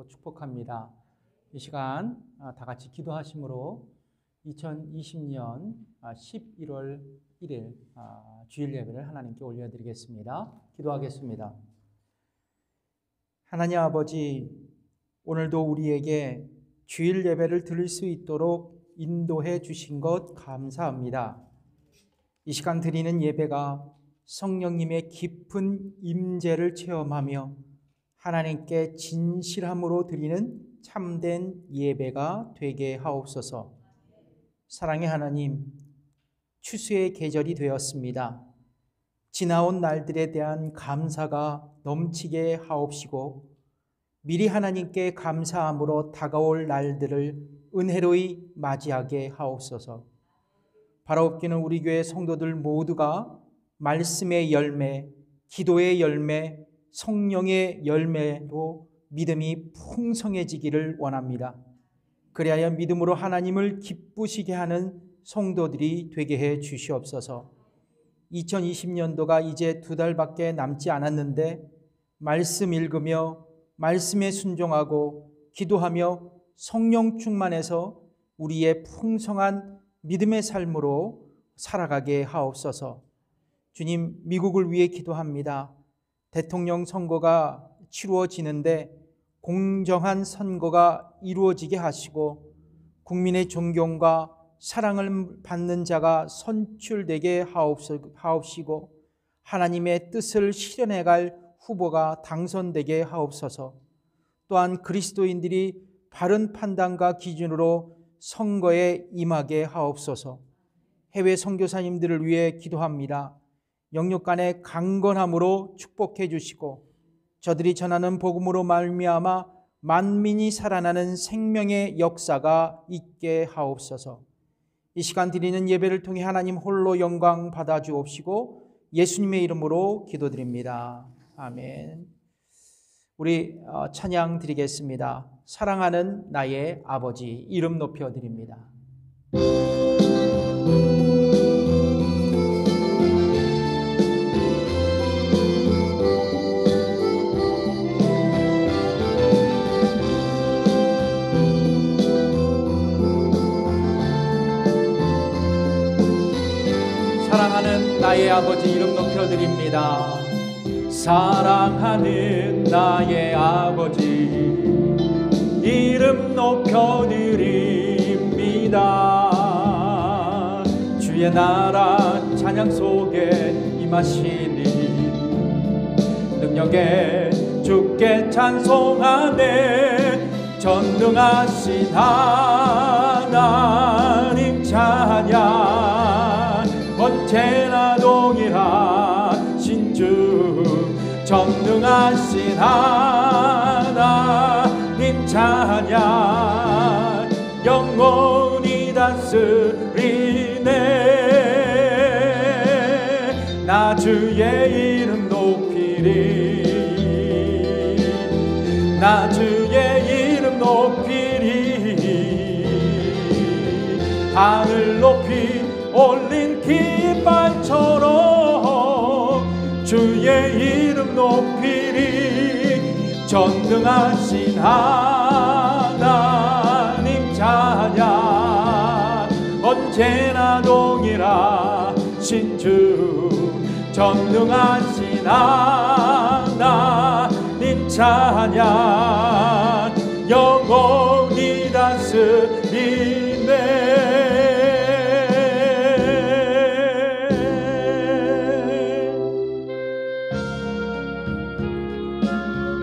축복합니다. 이 시간 다 같이 기도하심으로 2020년 11월 1일 주일 예배를 하나님께 올려드리겠습니다. 기도하겠습니다. 하나님 아버지, 오늘도 우리에게 주일 예배를 드릴 수 있도록 인도해 주신 것 감사합니다. 이 시간 드리는 예배가 성령님의 깊은 임재를 체험하며 하나님께 진실함으로 드리는 참된 예배가 되게 하옵소서. 사랑의 하나님, 추수의 계절이 되었습니다. 지나온 날들에 대한 감사가 넘치게 하옵시고 미리 하나님께 감사함으로 다가올 날들을 은혜로이 맞이하게 하옵소서. 바라옵기는 우리 교회 성도들 모두가 말씀의 열매, 기도의 열매, 성령의 열매로 믿음이 풍성해지기를 원합니다. 그리하여 믿음으로 하나님을 기쁘시게 하는 성도들이 되게 해 주시옵소서. 2020년도가 이제 2달밖에 남지 않았는데 말씀 읽으며 말씀에 순종하고 기도하며 성령 충만해서 우리의 풍성한 믿음의 삶으로 살아가게 하옵소서. 주님, 미국을 위해 기도합니다. 대통령 선거가 치루어지는데 공정한 선거가 이루어지게 하시고 국민의 존경과 사랑을 받는 자가 선출되게 하옵시고 하나님의 뜻을 실현해갈 후보가 당선되게 하옵소서. 또한 그리스도인들이 바른 판단과 기준으로 선거에 임하게 하옵소서. 해외 선교사님들을 위해 기도합니다. 영육 간의 강건함으로 축복해 주시고 저들이 전하는 복음으로 말미암아 만민이 살아나는 생명의 역사가 있게 하옵소서. 이 시간 드리는 예배를 통해 하나님 홀로 영광 받아 주옵시고 예수님의 이름으로 기도드립니다. 아멘. 우리 찬양 드리겠습니다. 사랑하는 나의 아버지, 이름 높여 드립니다. 사랑하는 나의 아버지, 이름 높여 드립니다. 사랑하는 나의 아버지, 이름 높여 드립니다. 주의 나라 찬양 속에 임하시니 능력에 주께 찬송하네. 전능하신 하나님 찬양, 언제나 동일하신 주 전능하신 하나님 찬양, 영원히 다스리네. 나 주의 이름 높이리, 나 주의 이름 높이리. 하늘 높이 올린 깃발처럼 주의 이름 높이리. 전능하신 하나님 찬양, 언제나 동일하신 주 전능하신 하나님 찬양, 영원히 다스리네.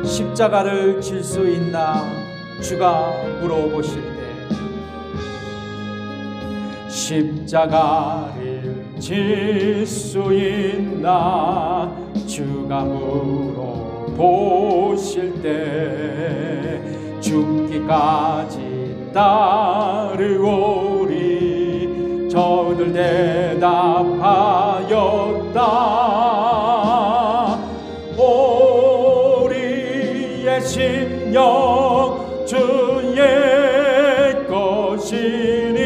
십자가를 질 수 있나 주가 물어보실 때, 십자가를 질 수 있나 주가 물어보실 때, 죽기까지 따르오리. 저들 대답하였다. 우리의 심령 주의 것이니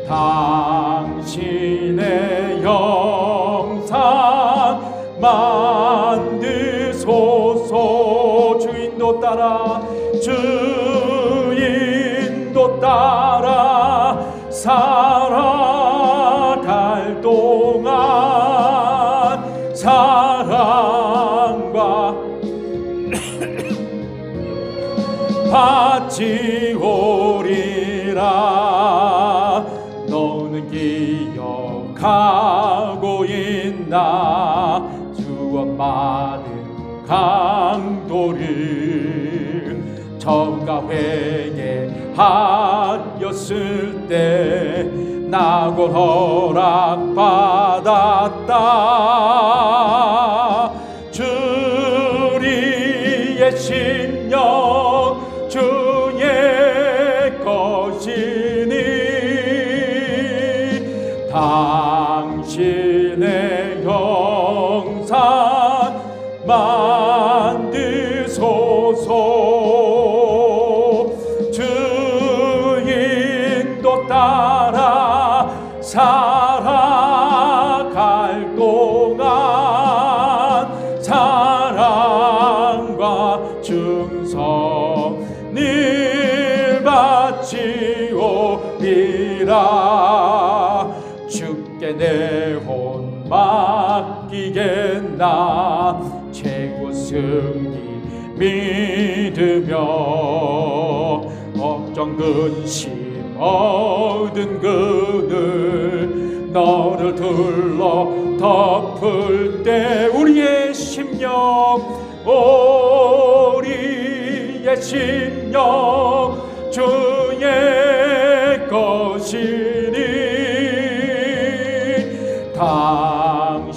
당신의 영상 만드소서. 주인 따라 주 인도 따라 살아갈 동안 사랑과 받지 오리라. 너는 기억하고 있나 주원 많은 강도를 저가 회개하였을 때 낙원 허락받았다. 주리의 심령 주의 것이니 당신의 형상 만드소서. 주 인도 따라 살아갈 동안 사랑과 충성을 바치 오리라. 주께 내 혼 맡기겠나 최고 승리 믿으며 걱정 근심 얻은 그늘 너를 둘러 덮을 때 우리의 심령 우리의 심령 주의 것이니 당신의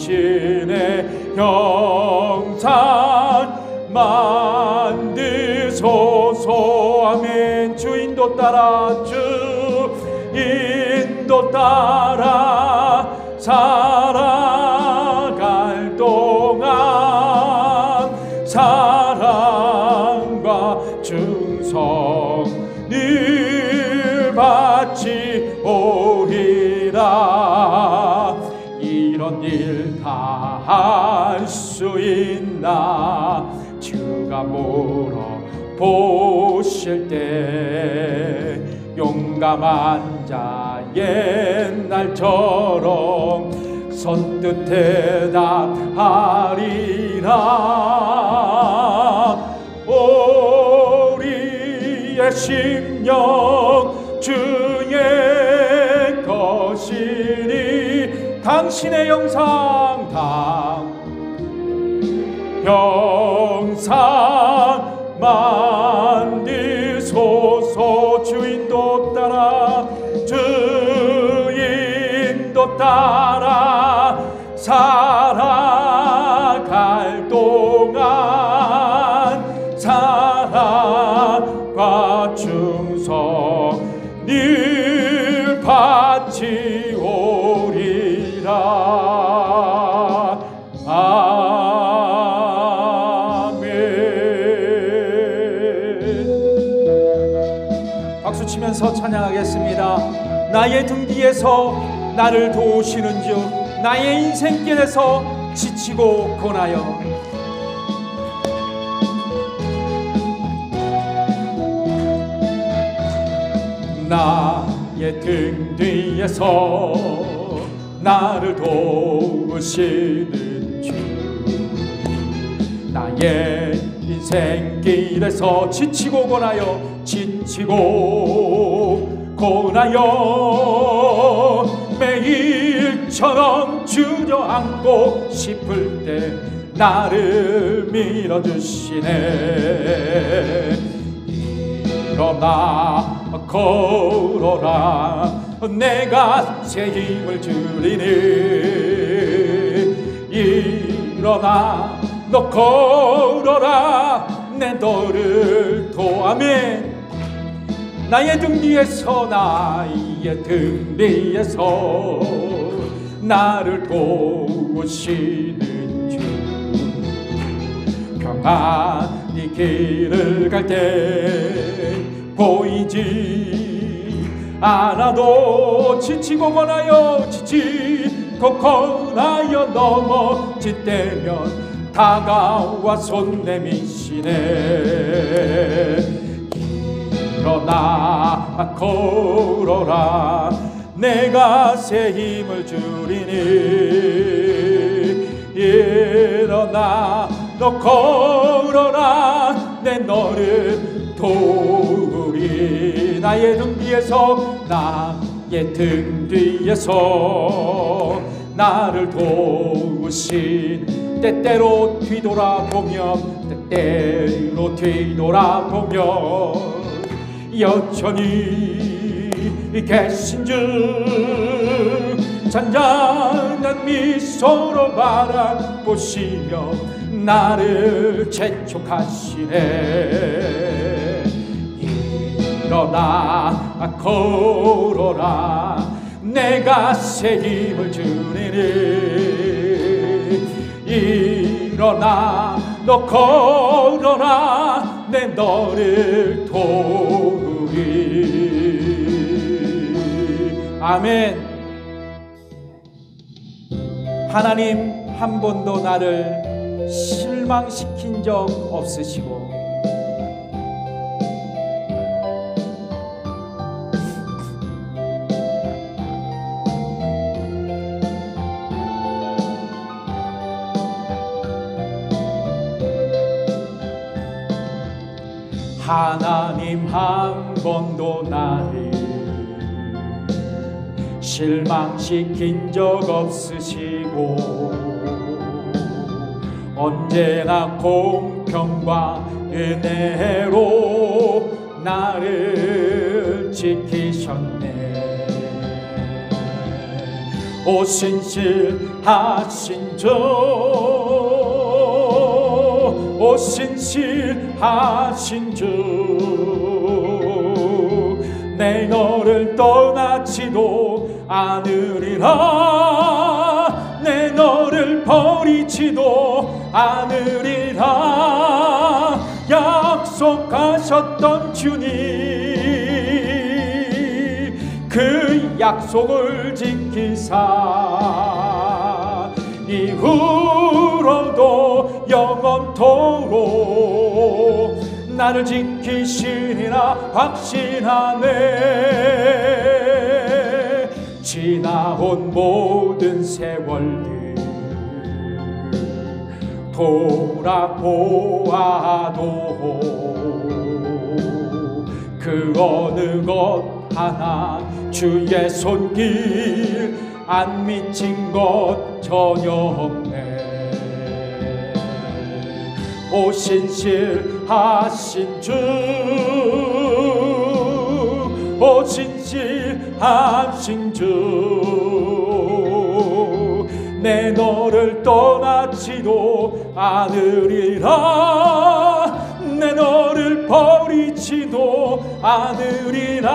형상 만드소서. 아멘. 주 인도 따라 주 인도 따라 살아갈 동안 사랑과 충성을 바치 오리라. 이런 일 다 할 수 있나 주가 물어보실 때 용감한 자 옛날처럼 선뜻 대답하리라. 우리의 심령 주의 것이니 당신의 형상 만드소서. 주 인도 따라 주 인도 따라 살아갈 동안 사랑과 충성을 바치 오리라. 박수 치면서 찬양하겠습니다. 나의 등 뒤에서 나를 도우시는즉 나의 인생길에서 지치고 고나여 나의 등 뒤에서 나를 도우시는 주 나의 인생길에서 지치고 고나여 매일처럼 주저앉고 싶을 때 나를 밀어주시네. 일어나 걸어라 내가 새 힘을 주리니. 일어나 너 걸어라 내 너를 도와매. 나의 등 뒤에서 나를 도우시는 주 평안히 길을 갈 때 보이지 않아도 지치고 고나여 넘어질 때면 다가와 손 내미시네. 일어나 걸어라, 내가 새 힘을 주리니. 일어나 너 걸어라, 내 너를 도우리. 나의 등 뒤에서, 나의 등 뒤에서 나를 도우신, 때때로 뒤돌아보면, 때때로 뒤돌아보면 여전히 계신 줄 잔잔한 미소로 바라보시며 나를 재촉하시네. 일어나 걸어라, 내가 새 힘을 주리니. 일어나 너 걸어라, 내 너를 도우리. 아멘. 하나님 한 번도 나를 실망시킨 적 없으시고, 하나님 한 번도 나를 실망시킨 적 없으시고, 언제나 공평과 은혜로 나를 지키셨네. 오 신실하신 주, 오 신실하신 주, 내 너를 떠나지도 않으리라, 내 너를 버리지도 않으리라. 약속하셨던 주님, 그 약속을 지키사 이후로도 영원토록 나를 지키시리라 확신하네. 지나온 모든 세월들 돌아보아도 그 어느 것 하나 주의 손길 안 미친 것 전혀 없네. 오 신실하신 주, 오 신실하신 주, 내 너를 떠나지도 않으리라, 내 너를 버리지도 않으리라.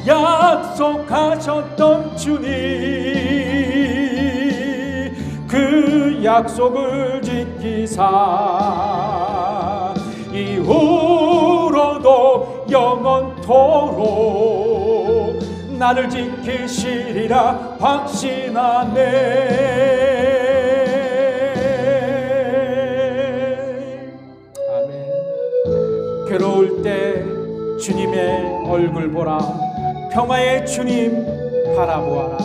약속하셨던 주님, 그 약속을 지키사 이후로도 영원토록 나를 지키시리라 확신하네. 아멘. 괴로울 때 주님의 얼굴 보라, 평화의 주님 바라보아라.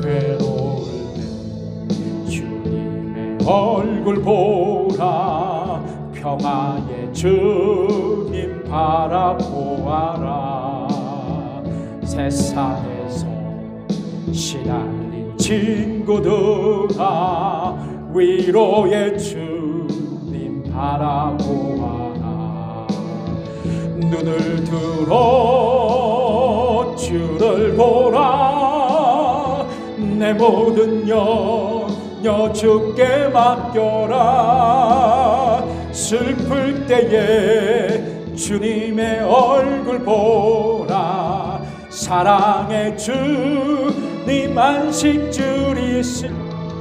괴로울 때 주님의 얼굴 보라, 평화의 주님 바라보아라. 세상에서 시달린 친구들아, 위로의 주님 바라보아라. 눈을 들어 주를 보라, 내 모든 염려 주께 맡겨라. 슬플 때에 주님의 얼굴 보라, 사랑의 주님 안식 주리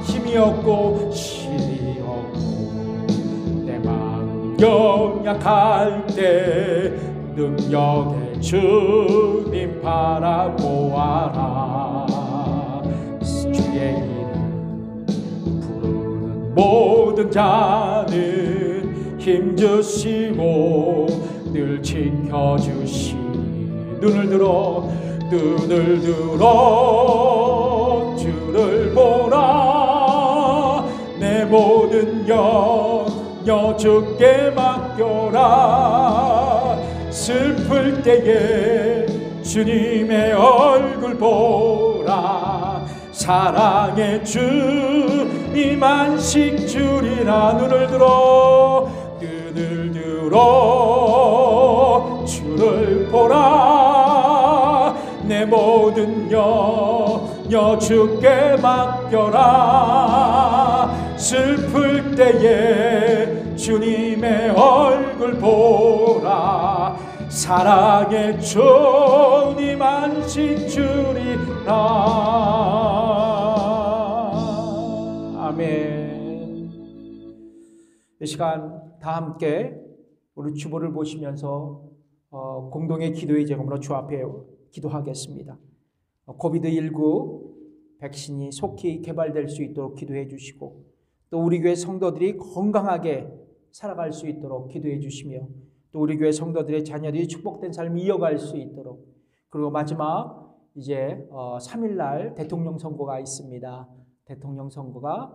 힘이 없고 길이 없고 내 마음 연약할 때 능력의 주님 바라보아라. 주의 이름 부르는 모든 자는 힘주시고 늘 지켜주시. 눈을 들어 주를 보라. 내 모든 영역 주께 맡겨라. 슬플 때에 주님의 얼굴 보라. 사랑의 주님 안식 주리라. 눈을 들어 주를 보라. 내 모든 영역 주께 맡겨라. 슬플 때에 주님의 얼굴 보라. 사랑의 주님 안식 주리라. 아멘. 이 시간 다 함께 우리 주보를 보시면서 공동의 기도의 제목으로 주 앞에 기도하겠습니다. 코비드19 백신이 속히 개발될 수 있도록 기도해 주시고, 또 우리 교회 성도들이 건강하게 살아갈 수 있도록 기도해 주시며, 또 우리 교회 성도들의 자녀들이 축복된 삶을 이어갈 수 있도록, 그리고 마지막 이제 3일날 대통령 선거가 있습니다. 대통령 선거가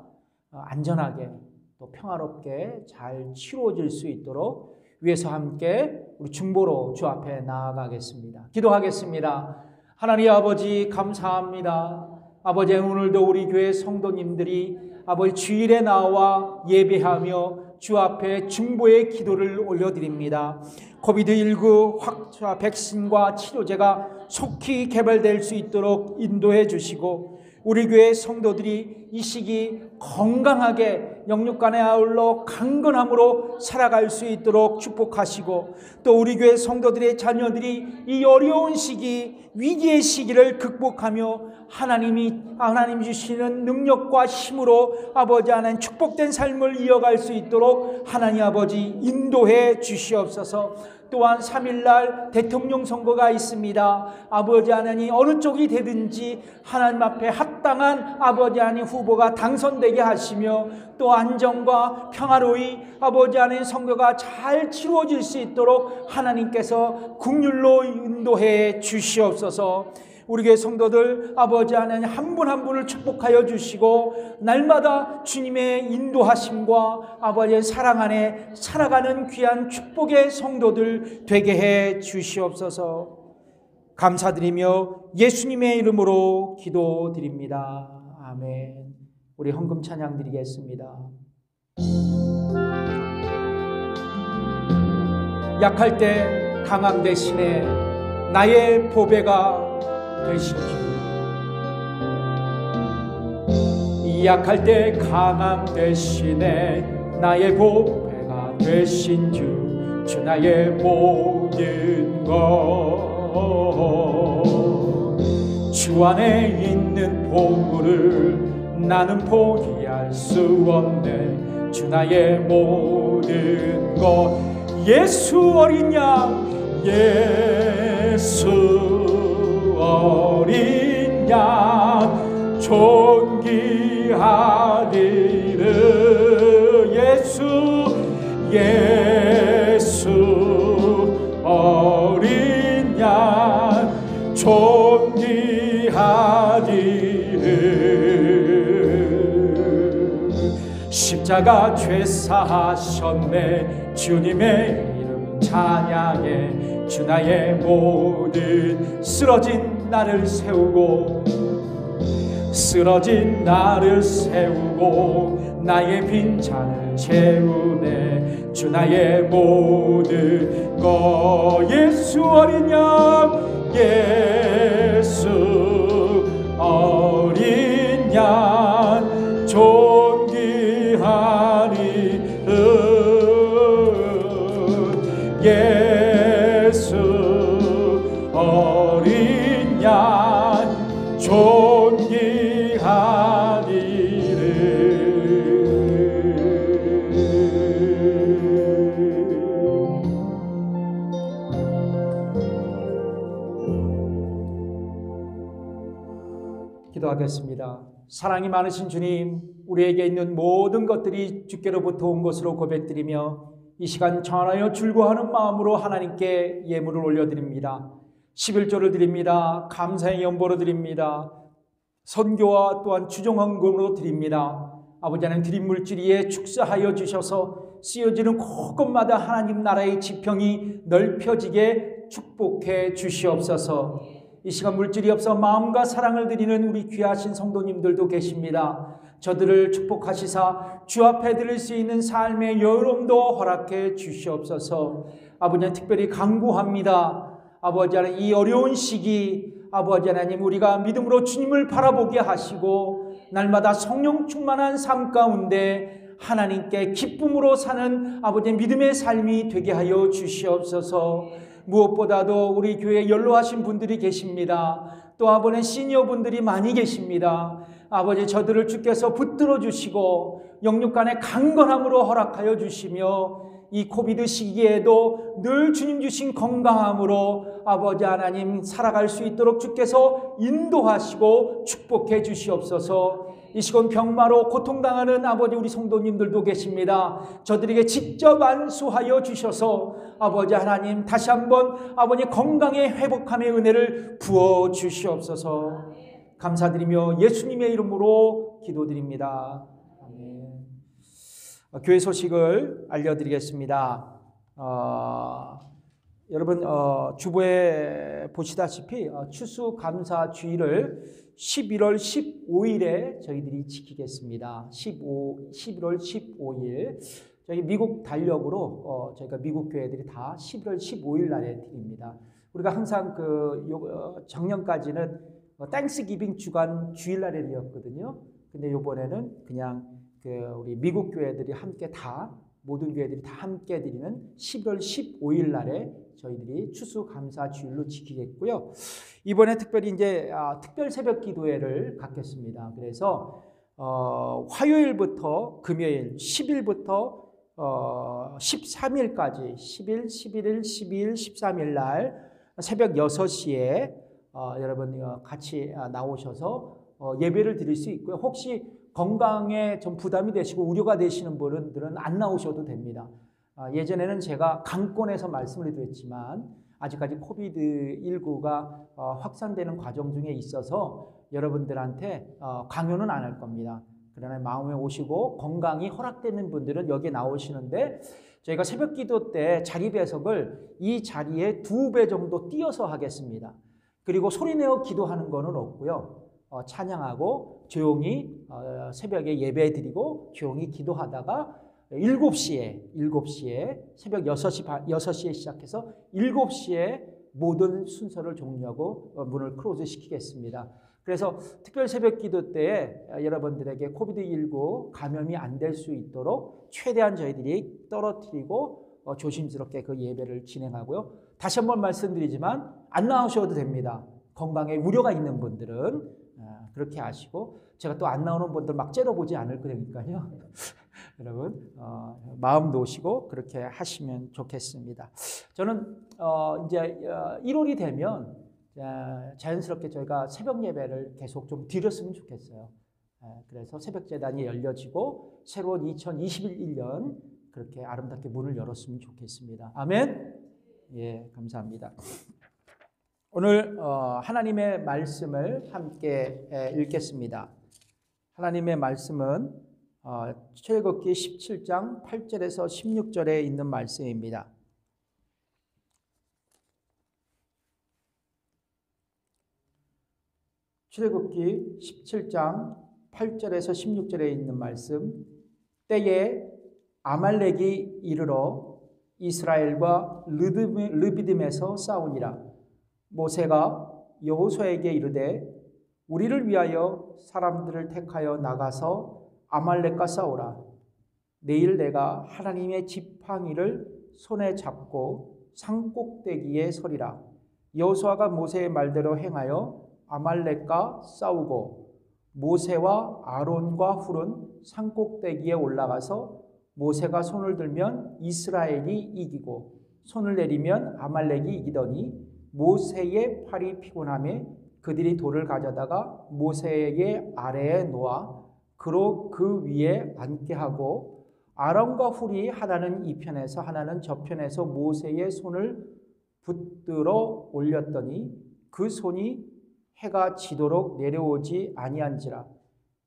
안전하게 또 평화롭게 잘 치루어질 수 있도록 위해서 함께 우리 중보로 주 앞에 나아가겠습니다. 기도하겠습니다. 하나님 아버지 감사합니다. 아버지, 오늘도 우리 교회 성도님들이 아버지 주일에 나와 예배하며 주 앞에 중보의 기도를 올려드립니다. 코비드19 확 백신과 치료제가 속히 개발될 수 있도록 인도해 주시고, 우리 교회 성도들이 이 시기 건강하게 영육간에 아울러 강건함으로 살아갈 수 있도록 축복하시고, 또 우리 교회 성도들의 자녀들이 이 어려운 시기, 위기의 시기를 극복하며 하나님 주시는 능력과 힘으로 아버지 하나님 축복된 삶을 이어갈 수 있도록 하나님 아버지 인도해 주시옵소서. 또한 3일날 대통령 선거가 있습니다. 아버지 하나님 어느 쪽이 되든지 하나님 앞에 합당한 아버지 하나님 후보가 당선되게 하시며, 또 안정과 평화로이 아버지 하나님 선거가 잘 치루어질 수 있도록 하나님께서 긍휼로 인도해 주시옵소서. 우리 교회 성도들 아버지 하나님 한 분 한 분을 축복하여 주시고, 날마다 주님의 인도하심과 아버지의 사랑 안에 살아가는 귀한 축복의 성도들 되게 해 주시옵소서. 감사드리며 예수님의 이름으로 기도드립니다. 아멘. 우리 헌금 찬양 드리겠습니다. 약할 때 강함 대신에 나의 보배가 되신 주, 약할 때 강함 대신에 나의 보배가 되신 주 나의 모든 것, 주 안에 있는 보물을 나는 포기할 수 없네. 주 나의 모든 것, 예수 어린 양, 예수 어린 양 존귀하리르. 예수 어린 양 존귀하리르. 십자가 죄사하셨네. 주님의 이름 찬양해. 주 나의 모든 쓰러진 나를 세우고, 쓰러진 나를 세우고 나의 빈잔을 채우네. 주 나의 모든 것, 예수 어린 양, 예수 어린 양 존귀하리르. 예수 어린 양 존귀하리르. 기도하겠습니다. 사랑이 많으신 주님, 우리에게 있는 모든 것들이 주께로부터 온 것으로 고백드리며 이 시간 전하여 줄고하는 마음으로 하나님께 예물을 올려드립니다. 11조를 드립니다. 감사의 연보로 드립니다. 선교와 또한 주정헌금으로 드립니다. 아버지 하나님, 드린 물질위에 축사하여 주셔서 쓰여지는 곳곳마다 하나님 나라의 지평이 넓혀지게 축복해 주시옵소서. 이 시간 물질이 없어 마음과 사랑을 드리는 우리 귀하신 성도님들도 계십니다. 저들을 축복하시사 주 앞에 드릴 수 있는 삶의 여유로움도 허락해 주시옵소서. 아버지, 특별히 간구합니다. 아버지 하나님, 이 어려운 시기 아버지 하나님, 우리가 믿음으로 주님을 바라보게 하시고 날마다 성령 충만한 삶 가운데 하나님께 기쁨으로 사는 아버지 믿음의 삶이 되게 하여 주시옵소서. 무엇보다도 우리 교회에 연로하신 분들이 계십니다. 또 아버지 시니어분들이 많이 계십니다. 아버지, 저들을 주께서 붙들어 주시고 영육간의 강건함으로 허락하여 주시며 이 코비드 시기에도 늘 주님 주신 건강함으로 아버지 하나님 살아갈 수 있도록 주께서 인도하시고 축복해 주시옵소서. 이 시간 병마로 고통당하는 아버지 우리 성도님들도 계십니다. 저들에게 직접 안수하여 주셔서 아버지 하나님 다시 한번 아버지 건강의 회복함의 은혜를 부어 주시옵소서. 감사드리며 예수님의 이름으로 기도드립니다. 아멘. 교회 소식을 알려드리겠습니다. 여러분 주보에 보시다시피 추수감사주일을 11월 15일에 저희들이 지키겠습니다. 11월 15일 저희 미국 달력으로 저희가 미국 교회들이 다 11월 15일 날에 드립니다. 우리가 항상 작년까지는 땡스기빙 주간 주일날에 드렸거든요. 근데 이번에는 그냥 우리 미국 교회들이 함께 모든 교회들이 다 함께 드리는 11월 15일 날에 저희들이 추수감사주일로 지키겠고요. 이번에 특별히 이제 특별 새벽 기도회를 갖겠습니다. 그래서 화요일부터 금요일 10일부터 13일까지 10일, 11일, 12일, 13일 날 새벽 6시에 여러분 같이 나오셔서 예배를 드릴 수 있고요. 혹시 건강에 좀 부담이 되시고 우려가 되시는 분들은 안 나오셔도 됩니다. 예전에는 제가 강권에서 말씀을 드렸지만 아직까지 코비드19가 확산되는 과정 중에 있어서 여러분들한테 강요는 안 할 겁니다. 그러나 마음에 오시고 건강이 허락되는 분들은 여기에 나오시는데 저희가 새벽 기도 때 자리 배석을 이 자리에 2배 정도 띄어서 하겠습니다. 그리고 소리내어 기도하는 거는 없고요. 찬양하고 조용히 새벽에 예배 드리고 조용히 기도하다가 7시에 새벽 6시에 시작해서 7시에 모든 순서를 종료하고 문을 클로즈 시키겠습니다. 그래서 특별 새벽 기도 때에 여러분들에게 코비드19 감염이 안 될 수 있도록 최대한 저희들이 떨어뜨리고 조심스럽게 그 예배를 진행하고요. 다시 한번 말씀드리지만 안 나오셔도 됩니다. 건강에 우려가 있는 분들은 그렇게 하시고 제가 또 안 나오는 분들 막 째려보지 않을 거니까요. 여러분 마음 놓으시고 그렇게 하시면 좋겠습니다. 저는 이제 1월이 되면 자연스럽게 저희가 새벽 예배를 계속 좀 드렸으면 좋겠어요. 그래서 새벽 제단이 열려지고 새로운 2021년 그렇게 아름답게 문을 열었으면 좋겠습니다. 아멘. 예, 감사합니다. 오늘 하나님의 말씀을 함께 읽겠습니다. 하나님의 말씀은 출애굽기 17장 8절에서 16절에 있는 말씀입니다. 출애굽기 17장 8절에서 16절에 있는 말씀. 때에 아말렉이 이르러 이스라엘과 르비딤에서 싸우니라. 모세가 여호수아에게 이르되 우리를 위하여 사람들을 택하여 나가서 아말렉과 싸우라. 내일 내가 하나님의 지팡이를 손에 잡고 산꼭대기에 서리라. 여호수아가 모세의 말대로 행하여 아말렉과 싸우고 모세와 아론과 훌은 산꼭대기에 올라가서 모세가 손을 들면 이스라엘이 이기고 손을 내리면 아말렉이 이기더니 모세의 팔이 피곤하며 그들이 돌을 가져다가 모세의 아래에 놓아 그로 그 위에 앉게 하고 아론과 훌이 하나는 이 편에서 하나는 저 편에서 모세의 손을 붙들어 올렸더니 그 손이 해가 지도록 내려오지 아니한지라.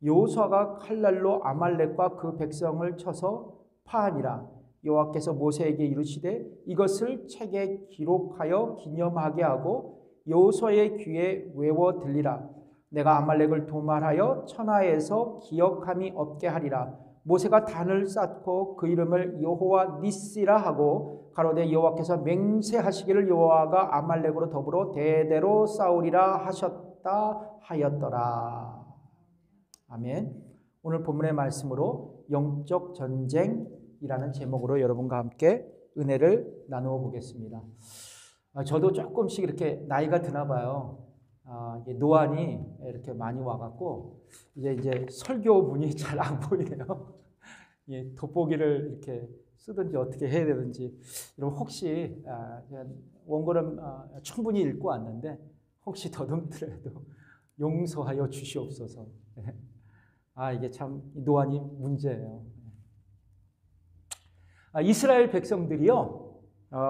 여호수아가 칼날로 아말렉과 그 백성을 쳐서 파하니라. 여호와께서 모세에게 이르시되 이것을 책에 기록하여 기념하게 하고 여호수아의 귀에 외워 들리라. 내가 아말렉을 도말하여 천하에서 기억함이 없게 하리라. 모세가 단을 쌓고 그 이름을 여호와 니시라 하고 가로되 여호와께서 맹세하시기를 여호와가 아말렉으로 더불어 대대로 싸우리라 하셨다 하였더라. 아멘. 오늘 본문의 말씀으로 영적 전쟁이라는 제목으로 여러분과 함께 은혜를 나누어 보겠습니다. 저도 조금씩 이렇게 나이가 드나 봐요. 노안이 이렇게 많이 와갖고 이제 설교문이 잘 안 보이네요. 돋보기를 이렇게 쓰든지 어떻게 해야 되는지. 여러분 혹시 원고는 충분히 읽고 왔는데 혹시 더듬더라도 용서하여 주시옵소서. 이게 참 노안이 문제예요. 이스라엘 백성들이요,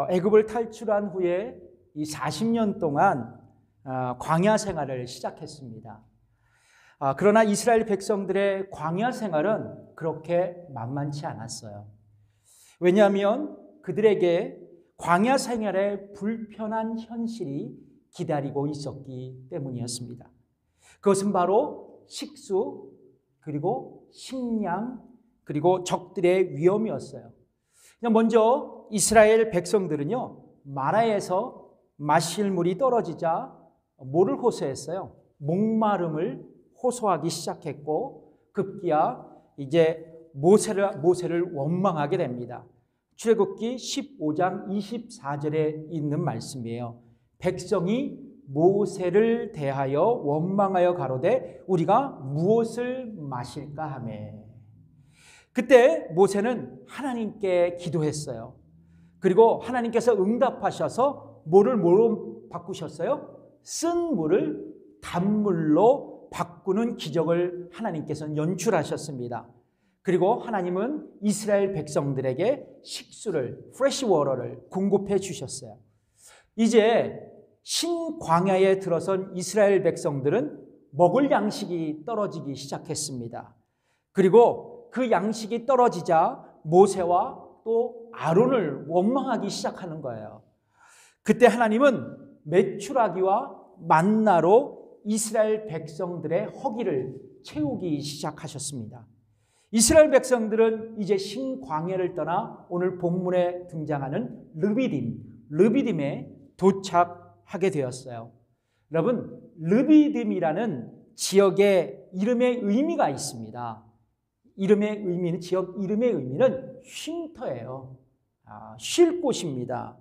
애굽을 탈출한 후에 이 40년 동안 광야 생활을 시작했습니다. 그러나 이스라엘 백성들의 광야 생활은 그렇게 만만치 않았어요. 왜냐하면 그들에게 광야 생활의 불편한 현실이 기다리고 있었기 때문이었습니다. 그것은 바로 식수, 그리고 식량, 그리고 적들의 위험이었어요. 먼저 이스라엘 백성들은요, 마라에서 마실 물이 떨어지자 뭐를 호소했어요? 목마름을 호소하기 시작했고 급기야 이제 모세를 원망하게 됩니다. 출애굽기 15장 24절에 있는 말씀이에요. 백성이 모세를 대하여 원망하여 가로되 우리가 무엇을 마실까 하매. 그때 모세는 하나님께 기도했어요. 그리고 하나님께서 응답하셔서 뭐로 바꾸셨어요? 쓴 물을 단물로 바꾸는 기적을 하나님께서는 연출하셨습니다. 그리고 하나님은 이스라엘 백성들에게 식수를, 프레시 워터를 공급해 주셨어요. 이제 신광야에 들어선 이스라엘 백성들은 먹을 양식이 떨어지기 시작했습니다. 그리고 그 양식이 떨어지자 모세와 또 아론을 원망하기 시작하는 거예요. 그때 하나님은 메추라기와 만나로 이스라엘 백성들의 허기를 채우기 시작하셨습니다. 이스라엘 백성들은 이제 신광야를 떠나 오늘 본문에 등장하는 르비딤에 도착하게 되었어요. 여러분, 르비딤이라는 지역의 이름의 의미가 있습니다. 지역 이름의 의미는 쉼터예요. 쉴 곳입니다.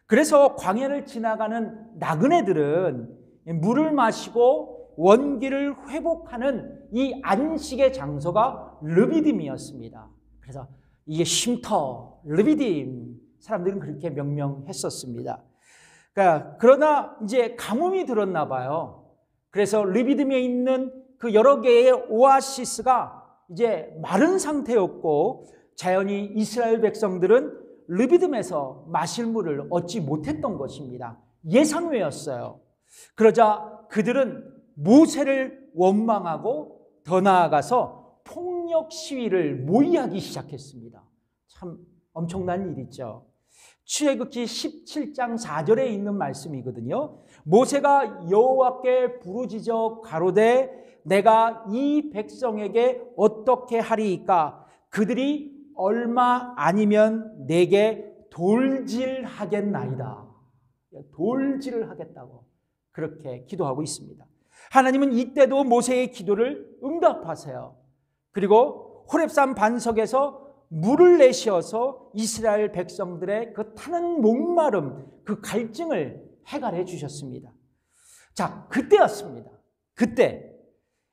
그래서 광야를 지나가는 나그네들은 물을 마시고 원기를 회복하는 이 안식의 장소가 르비딤이었습니다. 그래서 이게 쉼터, 르비딤, 사람들은 그렇게 명명했었습니다. 그러나 이제 가뭄이 들었나 봐요. 그래서 르비딤에 있는 그 여러 개의 오아시스가 이제 마른 상태였고 자연히 이스라엘 백성들은 르비딤에서 마실 물을 얻지 못했던 것입니다. 예상외였어요. 그러자 그들은 모세를 원망하고 더 나아가서 폭력 시위를 모의하기 시작했습니다. 참 엄청난 일이죠. 출애굽기 17장 4절에 있는 말씀이거든요. 모세가 여호와께 부르짖어 가로되 내가 이 백성에게 어떻게 하리이까? 그들이 얼마 아니면 내게 돌질하겠나이다. 돌질을 하겠다고 그렇게 기도하고 있습니다. 하나님은 이때도 모세의 기도를 응답하세요. 그리고 호렙산 반석에서 물을 내셔서 이스라엘 백성들의 그 타는 목마름, 그 갈증을 해결해 주셨습니다. 자, 그때였습니다. 그때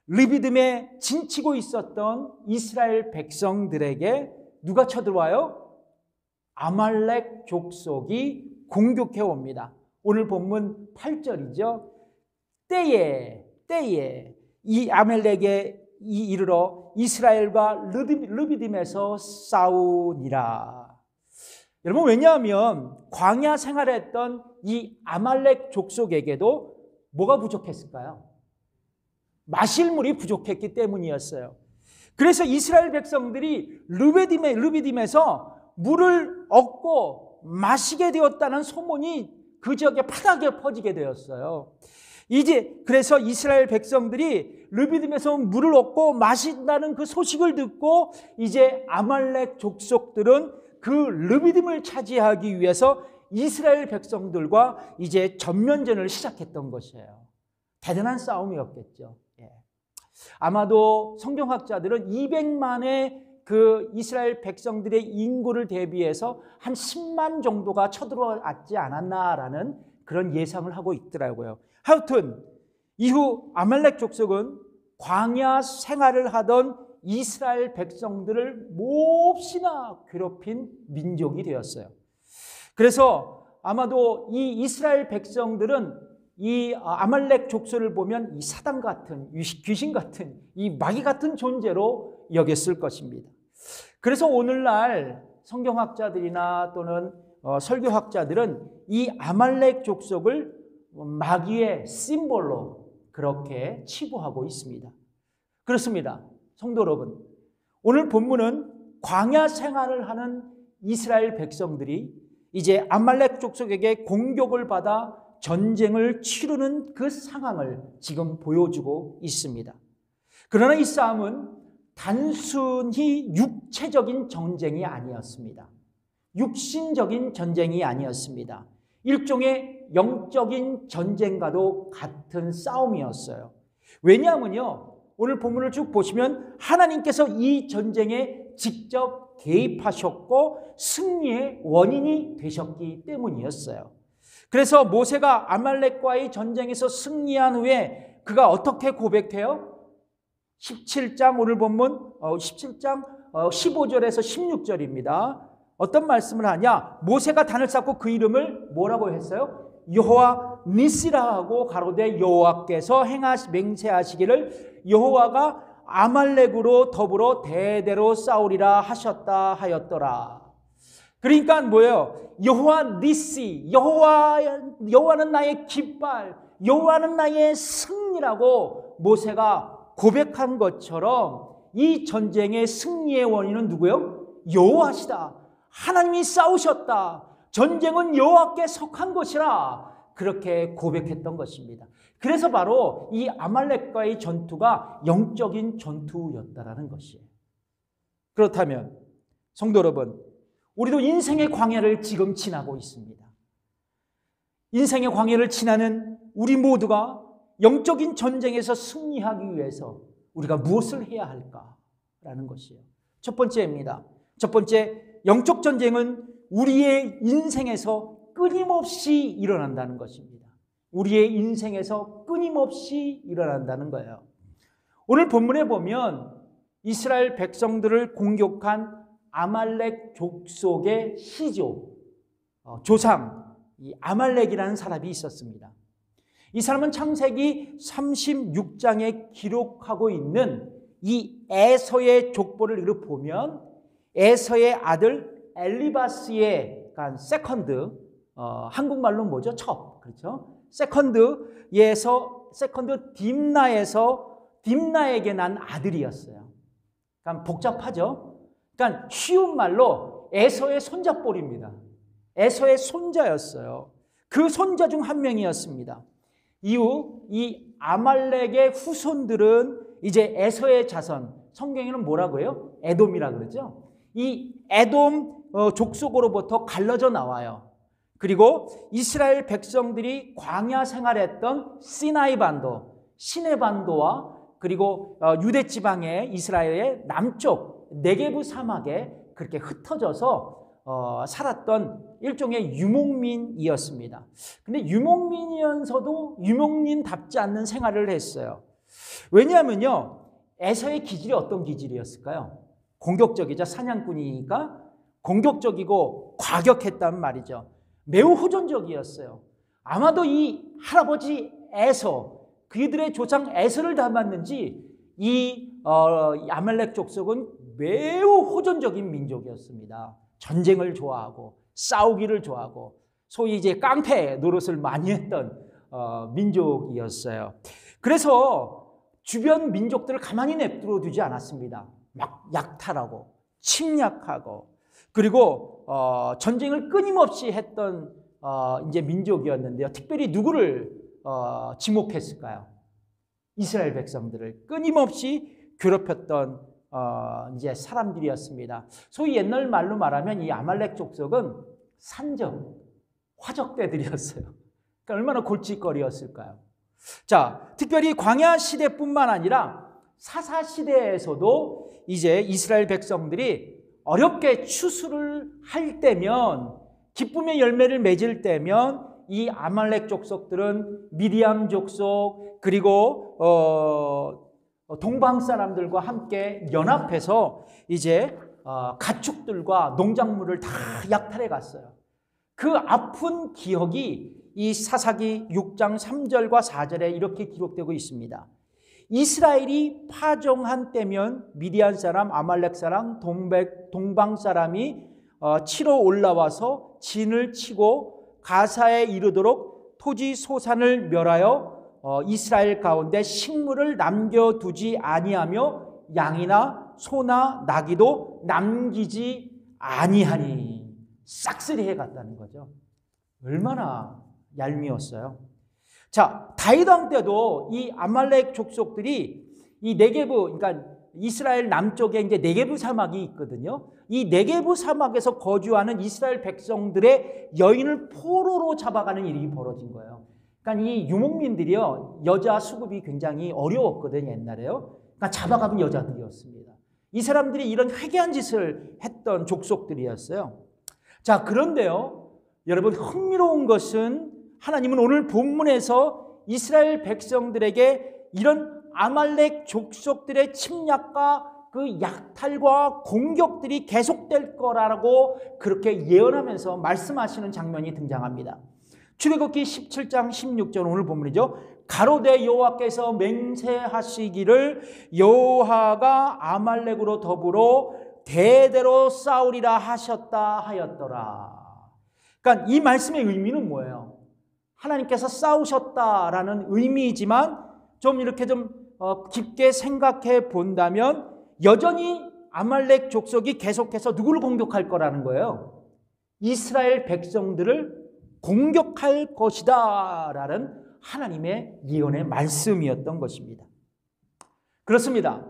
르비딤에 진치고 있었던 이스라엘 백성들에게 누가 쳐들어와요? 아말렉 족속이 공격해 옵니다. 오늘 본문 8절이죠. 때에 이 아말렉에 이르러 이스라엘과 르비딤에서 싸우니라. 여러분, 왜냐하면 광야 생활했던 이 아말렉 족속에게도 뭐가 부족했을까요? 마실 물이 부족했기 때문이었어요. 그래서 이스라엘 백성들이 르비딤에서 물을 얻고 마시게 되었다는 소문이 그 지역에 파다하게 퍼지게 되었어요. 그래서 이스라엘 백성들이 르비딤에서 물을 얻고 마신다는 그 소식을 듣고 이제 아말렉 족속들은 그 르비딤을 차지하기 위해서 이스라엘 백성들과 이제 전면전을 시작했던 것이에요. 대단한 싸움이었겠죠. 아마도 성경학자들은 200만의 그 이스라엘 백성들의 인구를 대비해서 한 10만 정도가 쳐들어왔지 않았나라는 그런 예상을 하고 있더라고요. 하여튼 이후 아말렉 족속은 광야 생활을 하던 이스라엘 백성들을 몹시나 괴롭힌 민족이 되었어요. 그래서 아마도 이 이스라엘 백성들은 이 아말렉 족속을 보면 이 사단 같은, 귀신 같은, 이 마귀 같은 존재로 여겼을 것입니다. 그래서 오늘날 성경학자들이나 또는 설교학자들은 이 아말렉 족속을 마귀의 심볼로 그렇게 치부하고 있습니다. 그렇습니다. 성도 여러분, 오늘 본문은 광야 생활을 하는 이스라엘 백성들이 이제 아말렉 족속에게 공격을 받아 전쟁을 치르는 그 상황을 지금 보여주고 있습니다. 그러나 이 싸움은 단순히 육체적인 전쟁이 아니었습니다. 육신적인 전쟁이 아니었습니다. 일종의 영적인 전쟁과도 같은 싸움이었어요. 왜냐하면요, 오늘 본문을 쭉 보시면 하나님께서 이 전쟁에 직접 개입하셨고 승리의 원인이 되셨기 때문이었어요. 그래서 모세가 아말렉과의 전쟁에서 승리한 후에 그가 어떻게 고백해요? 17장 오늘 본문 17장 15절에서 16절입니다. 어떤 말씀을 하냐? 모세가 단을 쌓고 그 이름을 뭐라고 했어요? 여호와 니시라 하고 가로되 여호와께서 맹세하시기를 여호와가 아말렉으로 더불어 대대로 싸우리라 하셨다 하였더라. 그러니까 뭐예요? 여호와 니시, 여호와는 나의 깃발, 여호와는 나의 승리라고 모세가 고백한 것처럼 이 전쟁의 승리의 원인은 누구예요? 여호와시다. 하나님이 싸우셨다. 전쟁은 여호와께 속한 것이라 그렇게 고백했던 것입니다. 그래서 바로 이 아말렉과의 전투가 영적인 전투였다라는 것이에요. 그렇다면 성도 여러분, 우리도 인생의 광야를 지금 지나고 있습니다. 인생의 광야를 지나는 우리 모두가 영적인 전쟁에서 승리하기 위해서 우리가 무엇을 해야 할까라는 것이에요. 첫 번째입니다. 첫 번째, 영적 전쟁은 우리의 인생에서 끊임없이 일어난다는 것입니다. 우리의 인생에서 끊임없이 일어난다는 거예요. 오늘 본문에 보면 이스라엘 백성들을 공격한 아말렉 족속의 시조, 조상, 이 아말렉이라는 사람이 있었습니다. 이 사람은 창세기 36장에 기록하고 있는 이 에서의 족보를 보면 에서의 아들 엘리바스의 세컨드, 한국말로 뭐죠? 첩, 그렇죠? 세컨드 딥나에게 난 아들이었어요. 그러니까 복잡하죠? 그러니까 쉬운 말로 에서의 손자뻘입니다. 에서의 손자였어요. 그 손자 중 한 명이었습니다. 이후 이 아말렉의 후손들은 이제 에서의 자손, 성경에는 뭐라고 해요? 에돔이라 그러죠. 이 에돔 족속으로부터 갈라져 나와요. 그리고 이스라엘 백성들이 광야 생활했던 시나이 반도, 시내 반도와 그리고 유대 지방의 이스라엘의 남쪽 네게브 사막에 그렇게 흩어져서 살았던 일종의 유목민이었습니다. 근데 유목민이면서도 유목민답지 않는 생활을 했어요. 왜냐하면요, 에서의 기질이 어떤 기질이었을까요? 공격적이죠. 사냥꾼이니까 공격적이고 과격했단 말이죠. 매우 호전적이었어요. 아마도 이 할아버지 에서, 그들의 조상 에서를 닮았는지 이 아말렉 족속은 매우 호전적인 민족이었습니다. 전쟁을 좋아하고 싸우기를 좋아하고 소위 이제 깡패 노릇을 많이 했던 민족이었어요. 그래서 주변 민족들을 가만히 내버려 두지 않았습니다. 막 약탈하고 침략하고 그리고 전쟁을 끊임없이 했던 이제 민족이었는데요. 특별히 누구를 지목했을까요? 이스라엘 백성들을 끊임없이 괴롭혔던 이제 사람들이었습니다. 소위 옛날 말로 말하면 이 아말렉 족속은 산적, 화적대들이었어요. 그러니까 얼마나 골칫거리였을까요? 자, 특별히 광야 시대뿐만 아니라 사사 시대에서도 이제 이스라엘 백성들이 어렵게 추수를 할 때면, 기쁨의 열매를 맺을 때면 이 아말렉 족속들은 미디안 족속 그리고 동방 사람들과 함께 연합해서 이제 가축들과 농작물을 다 약탈해 갔어요. 그 아픈 기억이 이 사사기 6장 3절과 4절에 이렇게 기록되고 있습니다. 이스라엘이 파종한 때면 미디안 사람, 아말렉 사람, 동방 사람이 치러 올라와서 진을 치고 가사에 이르도록 토지 소산을 멸하여 이스라엘 가운데 식물을 남겨두지 아니하며 양이나 소나 나귀도 남기지 아니하니. 싹쓸이 해갔다는 거죠. 얼마나 얄미웠어요. 자, 다윗 왕 때도 이 아말렉 족속들이 이 네게브, 그러니까 이스라엘 남쪽에 이제 네게브 사막이 있거든요. 이 네게브 사막에서 거주하는 이스라엘 백성들의 여인을 포로로 잡아가는 일이 벌어진 거예요. 그러니까 이 유목민들이요, 여자 수급이 굉장히 어려웠거든요, 옛날에요. 그러니까 잡아가는 여자들이었습니다. 이 사람들이 이런 회개한 짓을 했던 족속들이었어요. 자, 그런데요, 여러분, 흥미로운 것은 하나님은 오늘 본문에서 이스라엘 백성들에게 이런 아말렉 족속들의 침략과 그 약탈과 공격들이 계속될 거라고 그렇게 예언하면서 말씀하시는 장면이 등장합니다. 출애굽기 17장 16절 오늘 본문이죠. 가로되 여호와께서 맹세하시기를 여호와가 아말렉으로 더불어 대대로 싸우리라 하셨다 하였더라. 그러니까 이 말씀의 의미는 뭐예요? 하나님께서 싸우셨다라는 의미이지만 좀 이렇게 좀 깊게 생각해 본다면 여전히 아말렉 족속이 계속해서 누구를 공격할 거라는 거예요? 이스라엘 백성들을 공격할 것이다 라는 하나님의 예언의 말씀이었던 것입니다. 그렇습니다.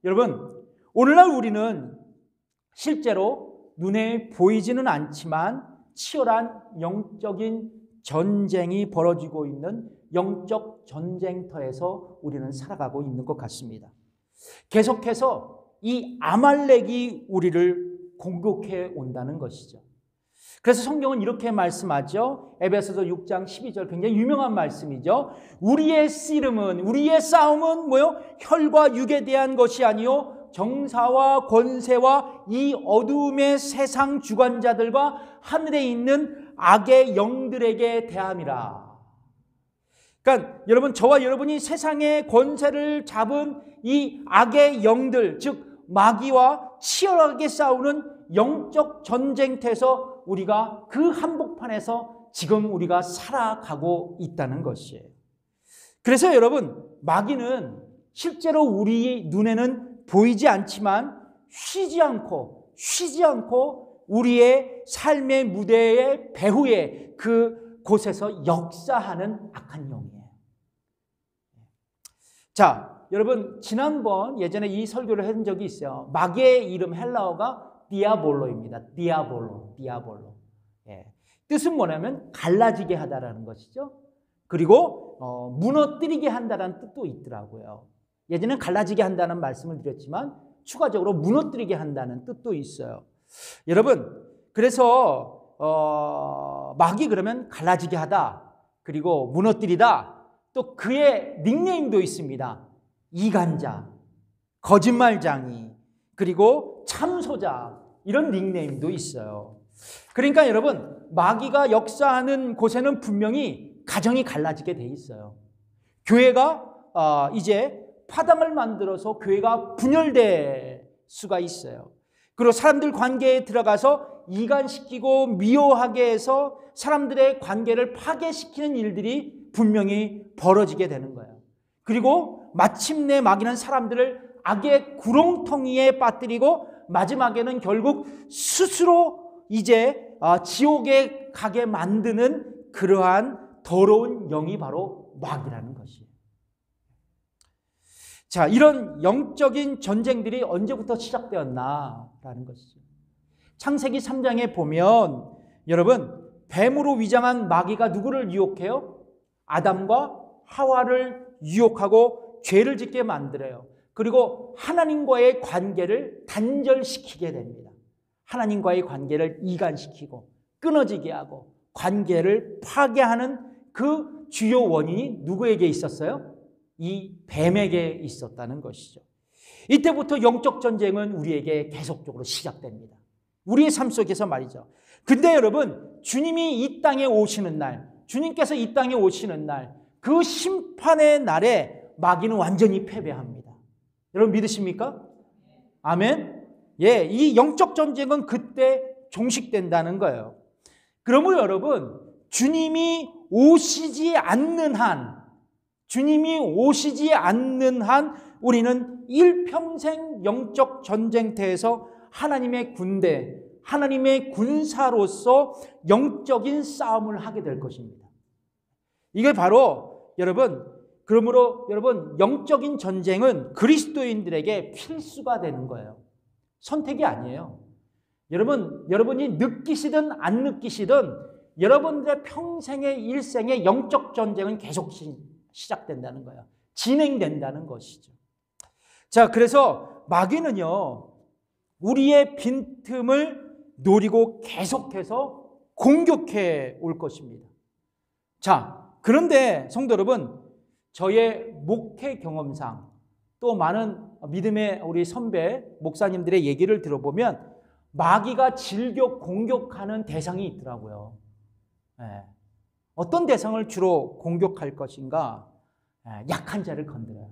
여러분, 오늘날 우리는 실제로 눈에 보이지는 않지만 치열한 영적인 전쟁이 벌어지고 있는 영적 전쟁터에서 우리는 살아가고 있는 것 같습니다. 계속해서 이 아말렉이 우리를 공격해 온다는 것이죠. 그래서 성경은 이렇게 말씀하죠. 에베소서 6장 12절 굉장히 유명한 말씀이죠. 우리의 씨름은, 우리의 싸움은 뭐요? 혈과 육에 대한 것이 아니요 정사와 권세와 이 어두움의 세상 주관자들과 하늘에 있는 악의 영들에게 대함이라. 그러니까 여러분, 저와 여러분이 세상의 권세를 잡은 이 악의 영들, 즉 마귀와 치열하게 싸우는 영적 전쟁터에서 우리가 그 한복판에서 지금 우리가 살아가고 있다는 것이에요. 그래서 여러분, 마귀는 실제로 우리 눈에는 보이지 않지만 쉬지 않고 우리의 삶의 무대의 배후에 그 곳에서 역사하는 악한 영이에요. 자, 여러분, 지난번 예전에 이 설교를 한 적이 있어요. 마귀의 이름 헬라어가 디아볼로입니다. 디아볼로. 예. 뜻은 뭐냐면 갈라지게 하다라는 것이죠. 그리고 무너뜨리게 한다라는 뜻도 있더라고요. 예전엔 갈라지게 한다는 말씀을 드렸지만 추가적으로 무너뜨리게 한다는 뜻도 있어요. 여러분, 그래서 마귀 그러면 갈라지게 하다, 그리고 무너뜨리다, 또 그의 닉네임도 있습니다. 이간자, 거짓말장이, 그리고 참소자, 이런 닉네임도 있어요. 그러니까 여러분, 마귀가 역사하는 곳에는 분명히 가정이 갈라지게 돼 있어요. 교회가 이제 파당을 만들어서 교회가 분열될 수가 있어요. 그리고 사람들 관계에 들어가서 이간시키고 미워하게 해서 사람들의 관계를 파괴시키는 일들이 분명히 벌어지게 되는 거예요. 그리고 마침내 마귀는 사람들을 악의 구렁텅이에 빠뜨리고 마지막에는 결국 스스로 이제 지옥에 가게 만드는 그러한 더러운 영이 바로 마귀라는 것이에요. 자, 이런 영적인 전쟁들이 언제부터 시작되었나라는 것이죠. 창세기 3장에 보면 여러분, 뱀으로 위장한 마귀가 누구를 유혹해요? 아담과 하와를 유혹하고 죄를 짓게 만들어요. 그리고 하나님과의 관계를 단절시키게 됩니다. 하나님과의 관계를 이간시키고 끊어지게 하고 관계를 파괴하는 그 주요 원인이 누구에게 있었어요? 이 뱀에게 있었다는 것이죠. 이때부터 영적 전쟁은 우리에게 계속적으로 시작됩니다. 우리의 삶 속에서 말이죠. 근데 여러분, 주님이 이 땅에 오시는 날, 주님께서 이 땅에 오시는 날, 그 심판의 날에 마귀는 완전히 패배합니다. 여러분 믿으십니까? 아멘? 예, 이 영적 전쟁은 그때 종식된다는 거예요. 그러므로 여러분, 주님이 오시지 않는 한 우리는 일평생 영적 전쟁터에서 하나님의 군대, 하나님의 군사로서 영적인 싸움을 하게 될 것입니다. 이게 바로 그러므로 여러분, 영적인 전쟁은 그리스도인들에게 필수가 되는 거예요. 선택이 아니에요. 여러분이 느끼시든 안 느끼시든 여러분들의 평생의 일생의 영적 전쟁은 계속 시작된다는 거예요. 진행된다는 것이죠. 자, 그래서 마귀는요, 우리의 빈틈을 노리고 계속해서 공격해 올 것입니다. 자, 그런데 성도 여러분, 저의 목회 경험상 또 많은 믿음의 우리 선배 목사님들의 얘기를 들어보면 마귀가 즐겨 공격하는 대상이 있더라고요. 네. 어떤 대상을 주로 공격할 것인가? 약한 자를 건드려요.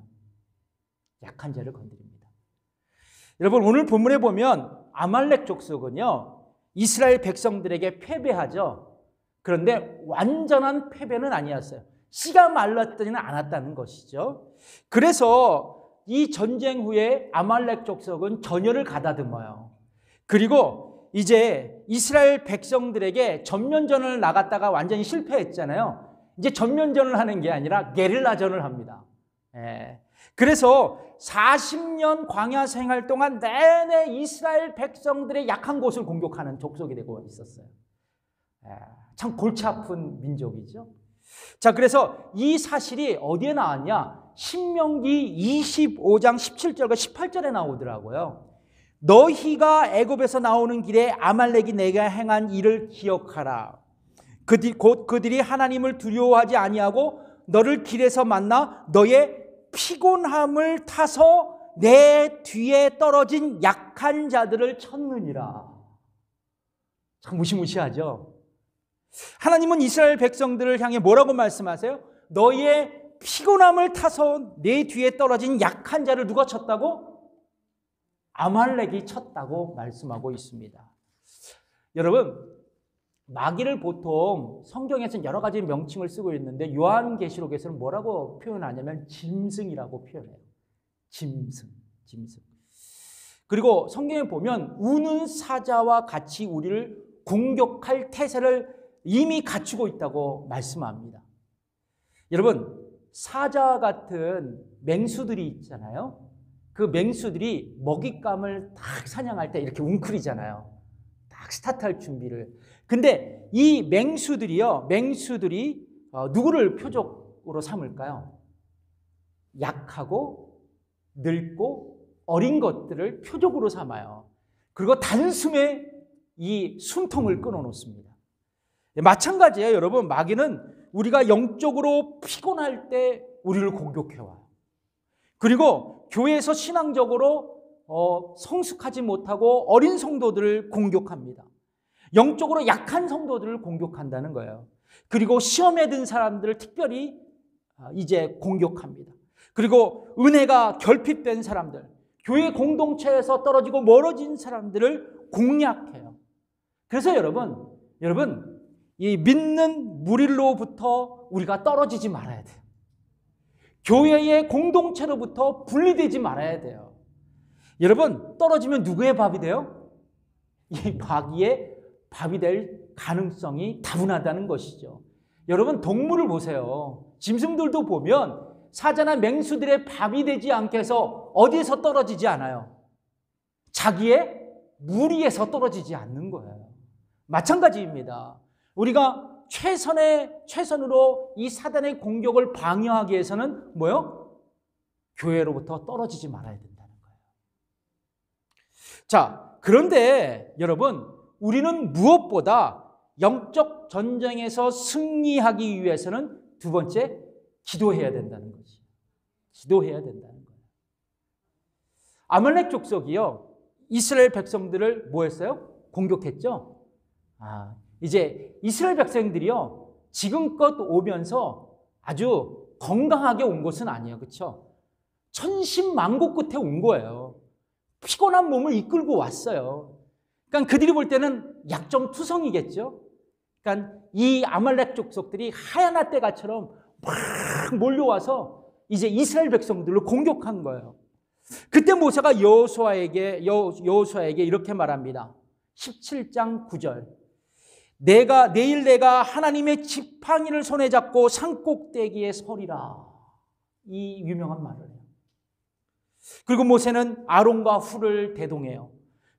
약한 자를 건드립니다. 여러분, 오늘 본문에 보면 아말렉 족속은요, 이스라엘 백성들에게 패배하죠. 그런데 완전한 패배는 아니었어요. 씨가 말랐더니는 않았다는 것이죠. 그래서 이 전쟁 후에 아말렉 족속은 전열을 가다듬어요. 그리고 이제 이스라엘 백성들에게 전면전을 나갔다가 완전히 실패했잖아요. 이제 전면전을 하는 게 아니라 게릴라전을 합니다. 그래서 40년 광야 생활 동안 내내 이스라엘 백성들의 약한 곳을 공격하는 족속이 되고 있었어요. 참 골치 아픈 민족이죠. 자, 그래서 이 사실이 어디에 나왔냐? 신명기 25장 17절과 18절에 나오더라고요. 너희가 애굽에서 나오는 길에 아말렉이 내가 행한 일을 기억하라. 곧 그들이 하나님을 두려워하지 아니하고 너를 길에서 만나 너의 피곤함을 타서 내 뒤에 떨어진 약한 자들을 쳤느니라. 참 무시무시하죠. 하나님은 이스라엘 백성들을 향해 뭐라고 말씀하세요? 너희의 피곤함을 타서 내 뒤에 떨어진 약한 자를 누가 쳤다고? 아말렉이 쳤다고 말씀하고 있습니다. 여러분, 마귀를 보통 성경에서는 여러 가지 명칭을 쓰고 있는데 요한계시록에서는 뭐라고 표현하냐면 짐승이라고 표현해요. 짐승. 그리고 성경에 보면 우는 사자와 같이 우리를 공격할 태세를 이미 갖추고 있다고 말씀합니다. 여러분, 사자 같은 맹수들이 있잖아요. 그 맹수들이 먹잇감을 딱 사냥할 때 이렇게 웅크리잖아요. 딱 스타트할 준비를. 근데 이 맹수들이 누구를 표적으로 삼을까요? 약하고 늙고 어린 것들을 표적으로 삼아요. 그리고 단숨에 이 숨통을 끊어놓습니다. 마찬가지예요, 여러분. 마귀는 우리가 영적으로 피곤할 때 우리를 공격해와요. 그리고 교회에서 신앙적으로 성숙하지 못하고 어린 성도들을 공격합니다. 영적으로 약한 성도들을 공격한다는 거예요. 그리고 시험에 든 사람들을 특별히 이제 공격합니다. 그리고 은혜가 결핍된 사람들, 교회 공동체에서 떨어지고 멀어진 사람들을 공략해요. 그래서 여러분, 이 믿는 무리로부터 우리가 떨어지지 말아야 돼요. 교회의 공동체로부터 분리되지 말아야 돼요. 여러분, 떨어지면 누구의 밥이 돼요? 이 마귀의 밥이 될 가능성이 다분하다는 것이죠. 여러분, 동물을 보세요. 짐승들도 보면 사자나 맹수들의 밥이 되지 않게 해서 어디에서 떨어지지 않아요. 자기의 무리에서 떨어지지 않는 거예요. 마찬가지입니다. 우리가 최선으로 이 사단의 공격을 방어하기 위해서는 뭐요? 교회로부터 떨어지지 말아야 된다는 거예요. 자, 그런데 여러분, 우리는 무엇보다 영적 전쟁에서 승리하기 위해서는 두 번째, 기도해야 된다는 거지. 기도해야 된다는 거예요. 아말렉 족속이요, 이스라엘 백성들을 뭐 했어요? 공격했죠? 이제 이스라엘 백성들이요, 지금껏 오면서 아주 건강하게 온 것은 아니에요. 그렇죠? 천신만고 끝에 온 거예요. 피곤한 몸을 이끌고 왔어요. 그러니까 그들이 볼 때는 약점투성이겠죠. 그러니까 이 아말렉 족속들이 하얀 떼가처럼 막 몰려와서 이제 이스라엘 백성들을 공격한 거예요. 그때 모세가 여호수아에게 이렇게 말합니다. 17장 9절. 내일 내가 하나님의 지팡이를 손에 잡고 산꼭대기에 서리라. 이 유명한 말을 해요. 그리고 모세는 아론과 훌을 대동해요.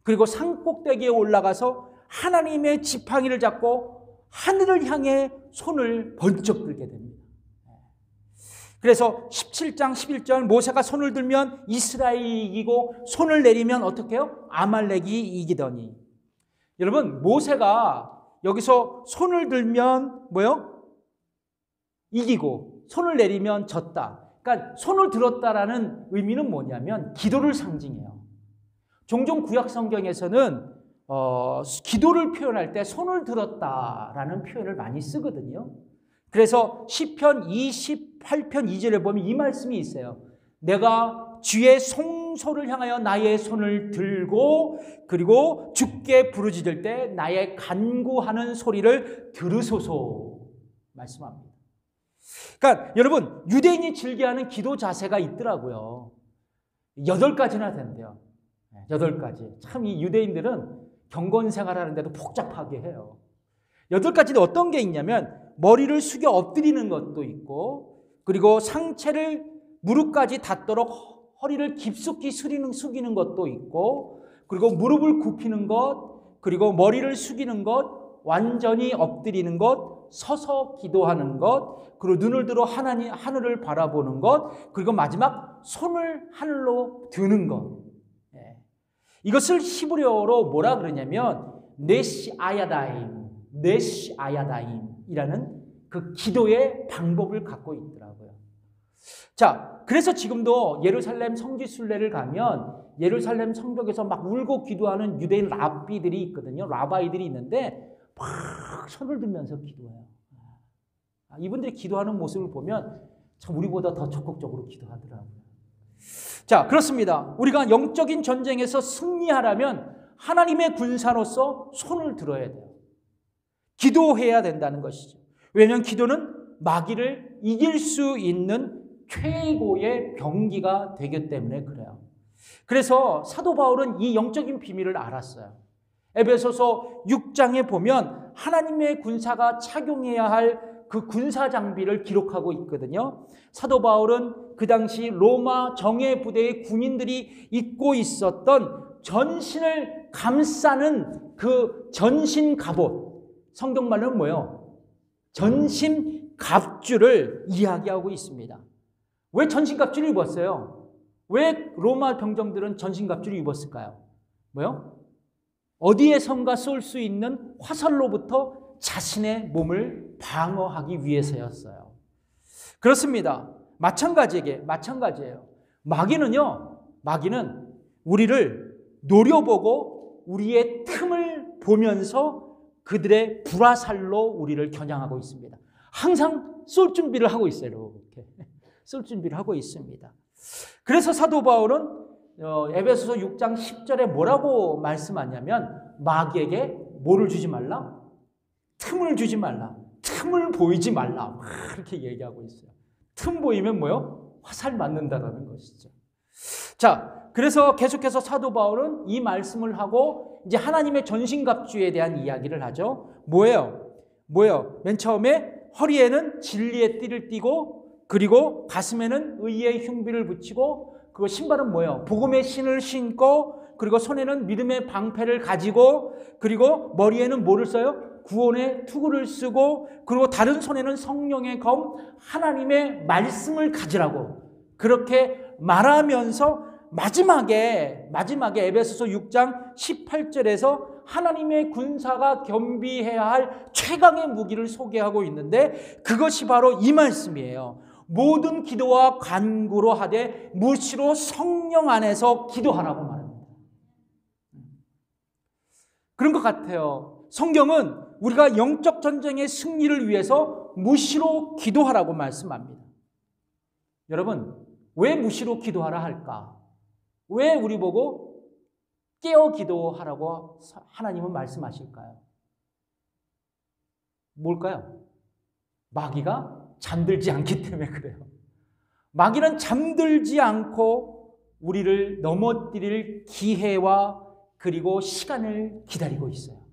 그리고 산꼭대기에 올라가서 하나님의 지팡이를 잡고 하늘을 향해 손을 번쩍 들게 됩니다. 그래서 17장 11절, 모세가 손을 들면 이스라엘이 이기고 손을 내리면 어떻게 해요? 아말렉이 이기더니. 여러분, 모세가 여기서 손을 들면 뭐요? 이기고 손을 내리면 졌다. 그러니까 손을 들었다라는 의미는 뭐냐면 기도를 상징해요. 종종 구약 성경에서는 기도를 표현할 때 손을 들었다라는 표현을 많이 쓰거든요. 그래서 시편 28편 2절에 보면 이 말씀이 있어요. 내가 주의 송소를 향하여 나의 손을 들고 그리고 주께 부르짖을 때 나의 간구하는 소리를 들으소서 말씀합니다. 그러니까 여러분, 유대인이 즐겨하는 기도 자세가 있더라고요. 8가지나 된대요. 8가지. 참 이 유대인들은 경건 생활하는데도 복잡하게 해요. 8가지는 어떤 게 있냐면 머리를 숙여 엎드리는 것도 있고, 그리고 상체를 무릎까지 닿도록 허리를 깊숙이 숙이는 것도 있고, 그리고 무릎을 굽히는 것, 그리고 머리를 숙이는 것, 완전히 엎드리는 것, 서서 기도하는 것, 그리고 눈을 들어 하늘을 바라보는 것, 그리고 마지막 손을 하늘로 드는 것. 이것을 히브리어로 뭐라 그러냐면 네시 아야다임이라는 그 기도의 방법을 갖고 있더라고요. 자, 그래서 지금도 예루살렘 성지순례를 가면 예루살렘 성벽에서 막 울고 기도하는 유대인 랍비들이 있거든요. 라바이들이 있는데 막 손을 들면서 기도해요. 이분들이 기도하는 모습을 보면 참 우리보다 더 적극적으로 기도하더라고요. 자, 그렇습니다. 우리가 영적인 전쟁에서 승리하려면 하나님의 군사로서 손을 들어야 돼요. 기도해야 된다는 것이죠. 왜냐하면 기도는 마귀를 이길 수 있는 최고의 병기가 되기 때문에 그래요. 그래서 사도 바울은 이 영적인 비밀을 알았어요. 에베소서 6장에 보면 하나님의 군사가 착용해야 할 그 군사 장비를 기록하고 있거든요. 사도 바울은 그 당시 로마 정예 부대의 군인들이 입고 있었던 전신을 감싸는 그 전신 갑옷, 성경말로는 뭐예요? 전신 갑주를 이야기하고 있습니다. 왜 전신 갑주를 입었어요? 왜 로마 병정들은 전신 갑주를 입었을까요? 뭐요? 어디에선가 쏠 수 있는 화살로부터 자신의 몸을 방어하기 위해서였어요. 그렇습니다. 마찬가지예요. 마귀는 우리를 노려보고 우리의 틈을 보면서 그들의 불화살로 우리를 겨냥하고 있습니다. 항상 쏠 준비를 하고 있어요. 이렇게 쏠 준비를 하고 있습니다. 그래서 사도 바울은 에베소서 6장 10절에 뭐라고 말씀하냐면 마귀에게 뭐를 주지 말라? 틈을 주지 말라. 틈을 보이지 말라. 그렇게 얘기하고 있어요. 틈 보이면 뭐요? 화살 맞는다라는 것이죠. 자, 그래서 계속해서 사도 바울은 이 말씀을 하고 이제 하나님의 전신갑주에 대한 이야기를 하죠. 뭐예요? 맨 처음에 허리에는 진리의 띠를 띠고, 그리고 가슴에는 의의 흉비를 붙이고, 그리고 신발은 뭐예요? 복음의 신을 신고, 그리고 손에는 믿음의 방패를 가지고, 그리고 머리에는 뭐를 써요? 구원의 투구를 쓰고, 그리고 다른 손에는 성령의 검, 하나님의 말씀을 가지라고 그렇게 말하면서 마지막에 에베소서 6장 18절에서 하나님의 군사가 겸비해야 할 최강의 무기를 소개하고 있는데, 그것이 바로 이 말씀이에요. 모든 기도와 간구로 하되 무시로 성령 안에서 기도하라고 말합니다. 그런 것 같아요. 성경은 우리가 영적 전쟁의 승리를 위해서 무시로 기도하라고 말씀합니다. 여러분, 왜 무시로 기도하라 할까? 왜 우리 보고 깨어 기도하라고 하나님은 말씀하실까요? 뭘까요? 마귀가 잠들지 않기 때문에 그래요. 마귀는 잠들지 않고 우리를 넘어뜨릴 기회와 그리고 시간을 기다리고 있어요.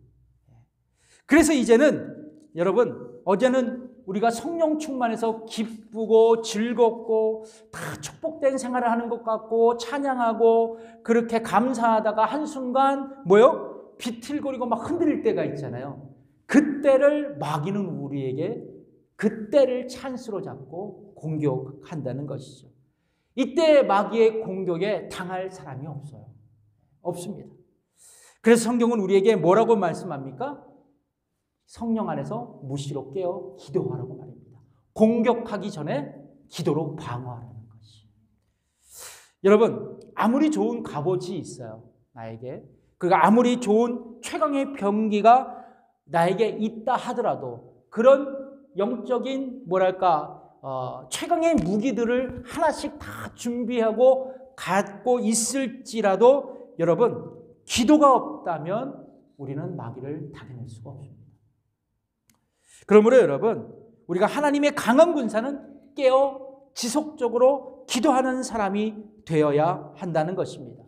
그래서 이제는 여러분, 어제는 우리가 성령 충만해서 기쁘고 즐겁고 다 축복된 생활을 하는 것 같고 찬양하고 그렇게 감사하다가 한순간 뭐요? 비틀거리고 막 흔들릴 때가 있잖아요. 그때를 마귀는 우리에게 그때를 찬스로 잡고 공격한다는 것이죠. 이때 마귀의 공격에 당할 사람이 없어요. 없습니다. 그래서 성경은 우리에게 뭐라고 말씀합니까? 성령 안에서 무시로 깨어 기도하라고 말입니다. 공격하기 전에 기도로 방어하라는 것이. 여러분, 아무리 좋은 갑옷이 있어요, 나에게. 그리고 아무리 좋은 최강의 병기가 나에게 있다 하더라도 그런 영적인 최강의 무기들을 하나씩 다 준비하고 갖고 있을지라도 여러분, 기도가 없다면 우리는 마귀를 당해낼 수가 없습니다. 그러므로 여러분, 우리가 하나님의 강한 군사는 깨어 지속적으로 기도하는 사람이 되어야 한다는 것입니다.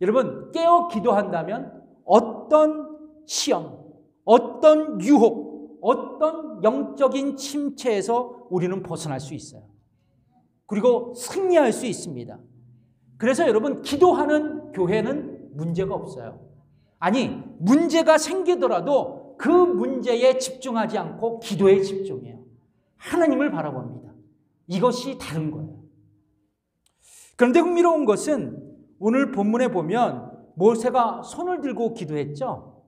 여러분, 깨어 기도한다면 어떤 시험, 어떤 유혹, 어떤 영적인 침체에서 우리는 벗어날 수 있어요. 그리고 승리할 수 있습니다. 그래서 여러분, 기도하는 교회는 문제가 없어요. 아니, 문제가 생기더라도 그 문제에 집중하지 않고 기도에 집중해요. 하나님을 바라봅니다. 이것이 다른 거예요. 그런데 흥미로운 것은 오늘 본문에 보면 모세가 손을 들고 기도했죠.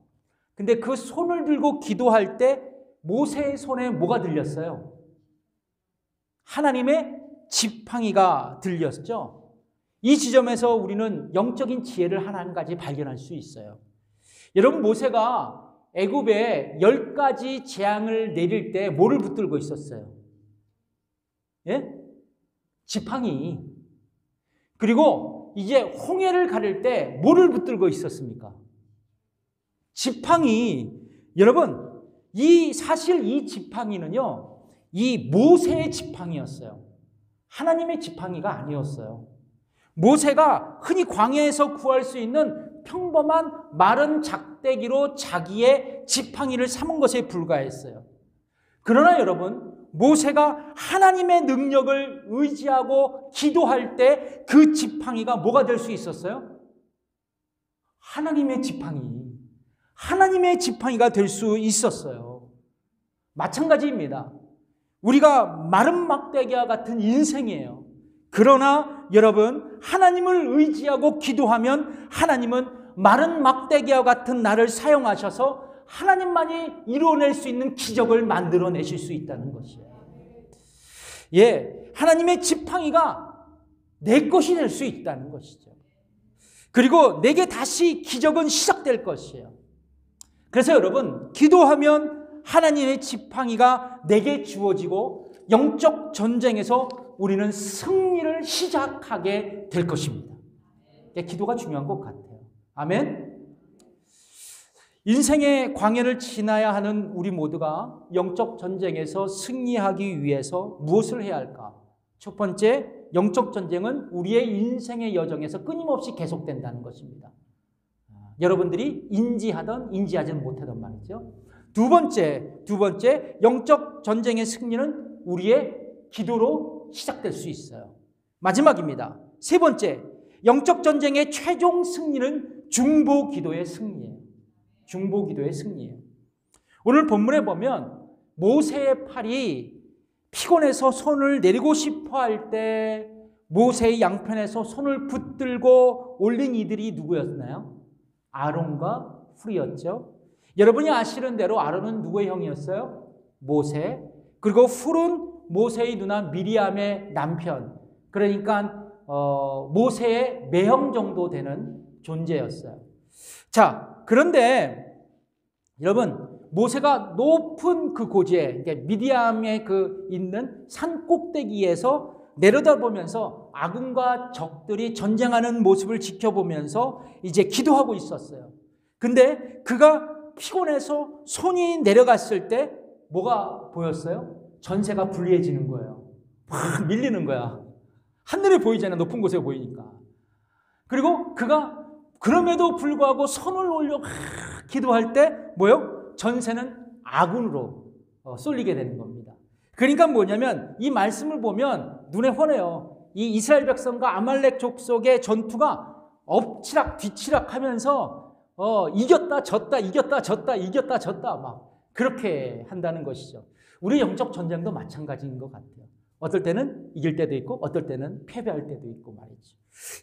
근데 그 손을 들고 기도할 때 모세의 손에 뭐가 들렸어요? 하나님의 지팡이가 들렸죠. 이 지점에서 우리는 영적인 지혜를 한 가지 발견할 수 있어요. 여러분, 모세가 애굽에 10가지 재앙을 내릴 때 뭐를 붙들고 있었어요? 예? 지팡이. 그리고 이제 홍해를 가를 때 뭐를 붙들고 있었습니까? 지팡이. 여러분, 사실 이 지팡이는요, 이 모세의 지팡이였어요. 하나님의 지팡이가 아니었어요. 모세가 흔히 광야에서 구할 수 있는 평범한 마른 작대기로 자기의 지팡이를 삼은 것에 불과했어요. 그러나 여러분, 모세가 하나님의 능력을 의지하고 기도할 때 그 지팡이가 뭐가 될 수 있었어요? 하나님의 지팡이. 하나님의 지팡이가 될 수 있었어요. 마찬가지입니다. 우리가 마른 막대기와 같은 인생이에요. 그러나 여러분, 하나님을 의지하고 기도하면 하나님은 마른 막대기와 같은 나를 사용하셔서 하나님만이 이루어낼 수 있는 기적을 만들어내실 수 있다는 것이에요. 예, 하나님의 지팡이가 내 것이 될 수 있다는 것이죠. 그리고 내게 다시 기적은 시작될 것이에요. 그래서 여러분, 기도하면 하나님의 지팡이가 내게 주어지고 영적 전쟁에서 우리는 승리를 시작하게 될 것입니다. 기도가 중요한 것 같아요. 아멘. 인생의 광야를 지나야 하는 우리 모두가 영적 전쟁에서 승리하기 위해서 무엇을 해야 할까? 첫 번째, 영적 전쟁은 우리의 인생의 여정에서 끊임없이 계속된다는 것입니다. 여러분들이 인지하든 인지하지는 못하든 말이죠. 두 번째, 영적 전쟁의 승리는 우리의 기도로 시작될 수 있어요. 마지막입니다. 세 번째, 영적 전쟁의 최종 승리는 중보 기도의 승리예요. 중보 기도의 승리예요. 오늘 본문에 보면 모세의 팔이 피곤해서 손을 내리고 싶어 할 때 모세의 양편에서 손을 붙들고 올린 이들이 누구였나요? 아론과 훌이었죠. 여러분이 아시는 대로 아론은 누구의 형이었어요? 모세. 그리고 훌은 모세의 누나 미리암의 남편. 그러니까 모세의 매형 정도 되는 존재였어요. 자, 그런데 여러분, 모세가 높은 그 고지에, 미디암의 그 있는 산 꼭대기에서 내려다보면서 아군과 적들이 전쟁하는 모습을 지켜보면서 이제 기도하고 있었어요. 근데 그가 피곤해서 손이 내려갔을 때 뭐가 보였어요? 전세가 불리해지는 거예요. 확 밀리는 거야. 하늘에 보이잖아요. 높은 곳에 보이니까. 그리고 그가 그럼에도 불구하고 손을 올려 기도할 때 뭐요? 전세는 아군으로 쏠리게 되는 겁니다. 그러니까 뭐냐면 이 말씀을 보면 눈에 훤해요. 이 이스라엘 백성과 아말렉 족속의 전투가 엎치락 뒤치락 하면서 이겼다 졌다 이겼다 졌다 이겼다 졌다 막 그렇게 한다는 것이죠. 우리 영적 전쟁도 마찬가지인 것 같아요. 어떨 때는 이길 때도 있고 어떨 때는 패배할 때도 있고 말이죠.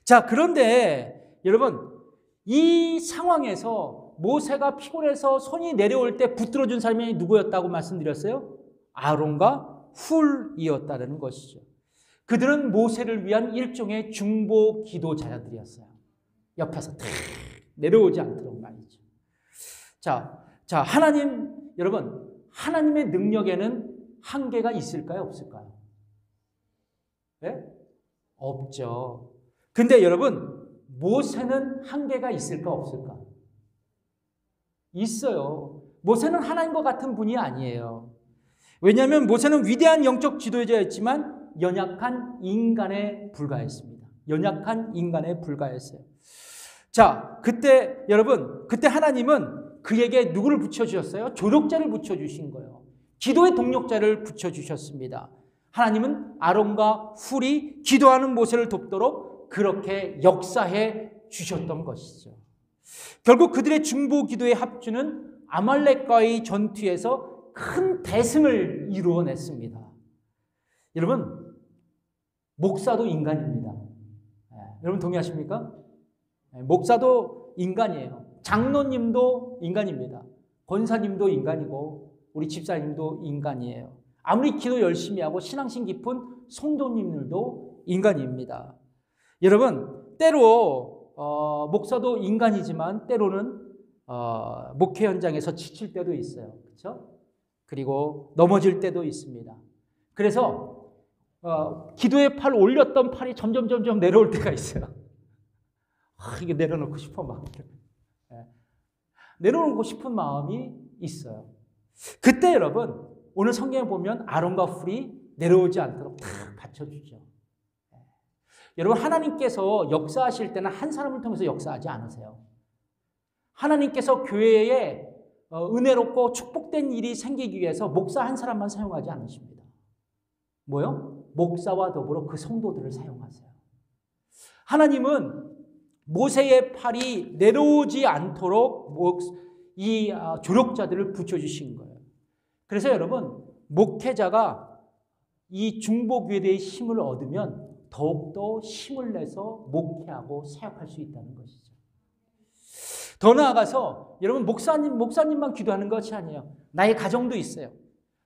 자, 그런데 여러분, 이 상황에서 모세가 피곤해서 손이 내려올 때 붙들어준 사람이 누구였다고 말씀드렸어요? 아론과 훌이었다는 것이죠. 그들은 모세를 위한 일종의 중보 기도자들이었어요. 옆에서 탁 내려오지 않도록 말이죠. 자, 하나님, 여러분, 하나님의 능력에는 한계가 있을까요? 없을까요? 네? 없죠. 근데 여러분, 모세는 한계가 있을까? 없을까? 있어요. 모세는 하나님과 같은 분이 아니에요. 왜냐하면 모세는 위대한 영적 지도자였지만 연약한 인간에 불과했습니다. 연약한 인간에 불과했어요. 자, 그때 여러분, 그때 하나님은 그에게 누구를 붙여주셨어요? 조력자를 붙여주신 거예요. 기도의 동력자를 붙여주셨습니다. 하나님은 아론과 훌이 기도하는 모세를 돕도록 그렇게 역사해 주셨던 것이죠. 결국 그들의 중보 기도의 합주는 아말렉과의 전투에서 큰 대승을 이루어냈습니다. 여러분, 목사도 인간입니다. 여러분 동의하십니까? 목사도 인간이에요. 장로님도 인간입니다. 권사님도 인간이고 우리 집사님도 인간이에요. 아무리 기도 열심히 하고 신앙심 깊은 성도님들도 인간입니다. 여러분, 때로 목사도 인간이지만 때로는 목회 현장에서 지칠 때도 있어요. 그렇죠? 그리고 넘어질 때도 있습니다. 그래서 기도의 팔 올렸던 팔이 점점 내려올 때가 있어요. 이게 내려놓고 싶은 마음. 내려놓고 싶은 마음이 있어요. 그때 여러분, 오늘 성경에 보면 아론과 훌이 내려오지 않도록 다 받쳐주죠. 여러분, 하나님께서 역사하실 때는 한 사람을 통해서 역사하지 않으세요. 하나님께서 교회에 은혜롭고 축복된 일이 생기기 위해서 목사 한 사람만 사용하지 않으십니다. 뭐요? 목사와 더불어 그 성도들을 사용하세요. 하나님은 모세의 팔이 내려오지 않도록 이 조력자들을 붙여주신 거예요. 그래서 여러분, 목회자가 이 중보기도의 힘을 얻으면 더욱더 힘을 내서 목회하고 사역할 수 있다는 것이죠. 더 나아가서 여러분, 목사님만 기도하는 것이 아니에요. 나의 가정도 있어요.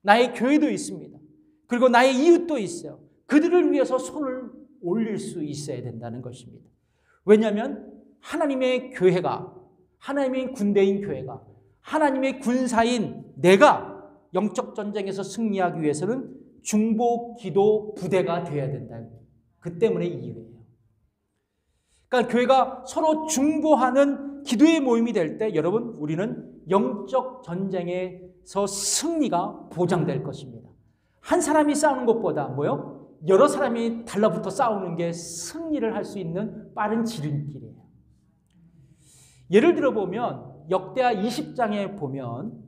나의 교회도 있습니다. 그리고 나의 이웃도 있어요. 그들을 위해서 손을 올릴 수 있어야 된다는 것입니다. 왜냐하면 하나님의 교회가, 하나님의 군대인 교회가, 하나님의 군사인 내가 영적 전쟁에서 승리하기 위해서는 중보 기도 부대가 되어야 된다. 그 때문에 이유예요. 그러니까 교회가 서로 중보하는 기도의 모임이 될 때 여러분 우리는 영적 전쟁에서 승리가 보장될 것입니다. 한 사람이 싸우는 것보다 뭐요? 여러 사람이 달라붙어 싸우는 게 승리를 할 수 있는 빠른 지름길이에요. 예를 들어 보면 역대하 20장에 보면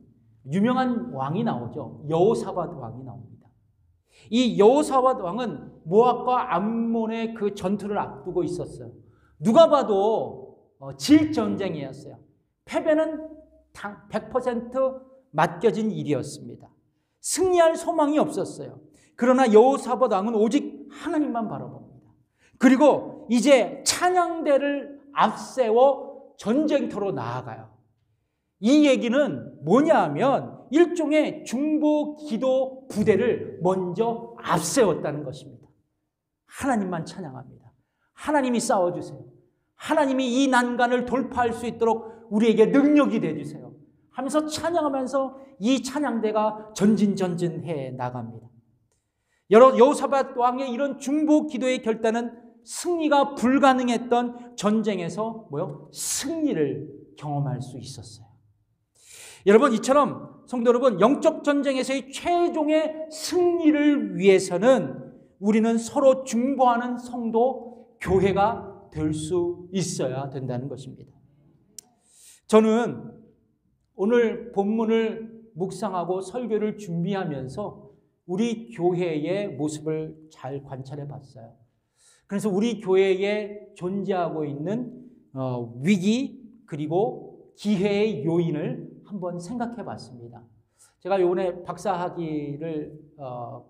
유명한 왕이 나오죠. 여호사밧 왕이 나옵니다. 이 여호사밧 왕은 모압과 암몬의 그 전투를 앞두고 있었어요. 누가 봐도 질 전쟁이었어요. 패배는 100% 맡겨진 일이었습니다. 승리할 소망이 없었어요. 그러나 여호사밧 왕은 오직 하나님만 바라봅니다. 그리고 이제 찬양대를 앞세워 전쟁터로 나아가요. 이 얘기는 뭐냐 하면 일종의 중보 기도 부대를 먼저 앞세웠다는 것입니다. 하나님만 찬양합니다. 하나님이 싸워주세요. 하나님이 이 난간을 돌파할 수 있도록 우리에게 능력이 되어주세요 하면서 찬양하면서 이 찬양대가 전진해 나갑니다. 여호사밧 왕의 이런 중보 기도의 결단은 승리가 불가능했던 전쟁에서 승리를 경험할 수 있었어요. 여러분, 이처럼 성도 여러분, 영적 전쟁에서의 최종의 승리를 위해서는 우리는 서로 중보하는 성도, 교회가 될 수 있어야 된다는 것입니다. 저는 오늘 본문을 묵상하고 설교를 준비하면서 우리 교회의 모습을 잘 관찰해 봤어요. 그래서 우리 교회에 존재하고 있는 위기 그리고 기회의 요인을 한번 생각해 봤습니다. 제가 이번에 박사학위를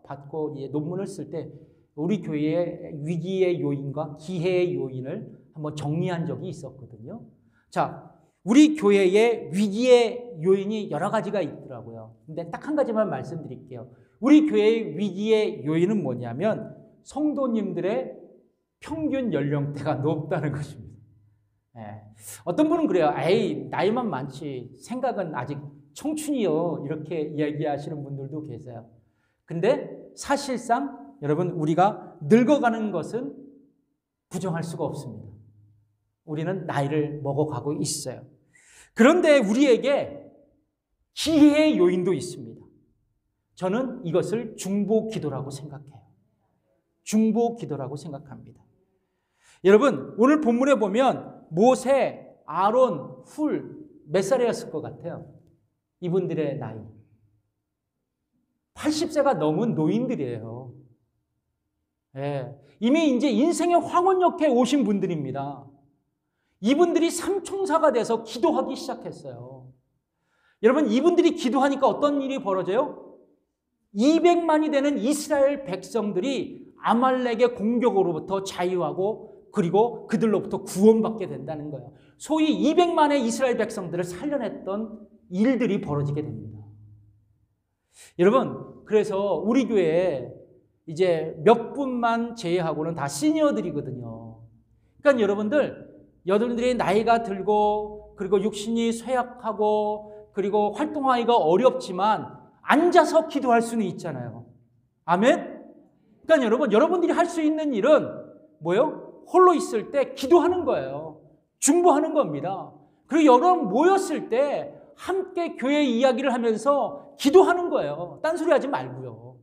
받고 논문을 쓸 때 우리 교회의 위기의 요인과 기회의 요인을 한번 정리한 적이 있었거든요. 자, 우리 교회의 위기의 요인이 여러 가지가 있더라고요. 근데 딱 한 가지만 말씀드릴게요. 우리 교회의 위기의 요인은 뭐냐면 성도님들의 평균 연령대가 높다는 것입니다. 네. 어떤 분은 그래요. 에이, 나이만 많지 생각은 아직 청춘이요, 이렇게 이야기하시는 분들도 계세요. 근데 사실상 여러분, 우리가 늙어가는 것은 부정할 수가 없습니다. 우리는 나이를 먹어가고 있어요. 그런데 우리에게 기회의 요인도 있습니다. 저는 이것을 중보 기도라고 생각해요. 중보 기도라고 생각합니다. 여러분, 오늘 본문에 보면 모세, 아론, 훌 몇 살이었을 것 같아요? 이분들의 나이 80세가 넘은 노인들이에요. 예, 이미 이제 인생의 황혼역에 오신 분들입니다. 이분들이 삼총사가 돼서 기도하기 시작했어요. 여러분, 이분들이 기도하니까 어떤 일이 벌어져요? 200만이 되는 이스라엘 백성들이 아말렉의 공격으로부터 자유하고 그리고 그들로부터 구원받게 된다는 거예요. 소위 200만의 이스라엘 백성들을 살려냈던 일들이 벌어지게 됩니다. 여러분, 그래서 우리 교회에 이제 몇 분만 제외하고는 다 시니어들이거든요. 그러니까 여러분들이 나이가 들고 그리고 육신이 쇠약하고 그리고 활동하기가 어렵지만 앉아서 기도할 수는 있잖아요. 아멘? 그러니까 여러분들이 할 수 있는 일은 뭐예요? 홀로 있을 때 기도하는 거예요. 중보하는 겁니다. 그리고 여러분 모였을 때 함께 교회 이야기를 하면서 기도하는 거예요. 딴소리 하지 말고요.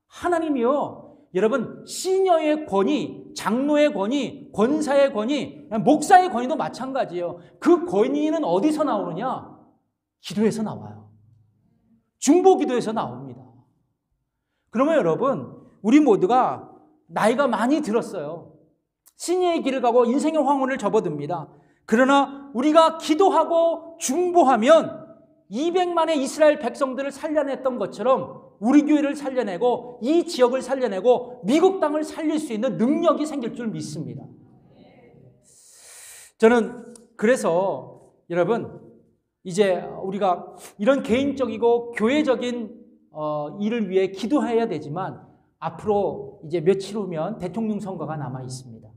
하나님이요, 여러분, 시니어의 권위, 장로의 권위, 권사의 권위, 목사의 권위도 마찬가지예요. 그 권위는 어디서 나오느냐? 기도에서 나와요. 중보 기도에서 나옵니다. 그러면 여러분, 우리 모두가 나이가 많이 들었어요. 시니어의 길을 가고 인생의 황혼을 접어듭니다. 그러나 우리가 기도하고 중보하면 200만의 이스라엘 백성들을 살려냈던 것처럼 우리 교회를 살려내고 이 지역을 살려내고 미국 땅을 살릴 수 있는 능력이 생길 줄 믿습니다. 저는 그래서 여러분, 이제 우리가 이런 개인적이고 교회적인 일을 위해 기도해야 되지만 앞으로 이제 며칠 후면 대통령 선거가 남아 있습니다.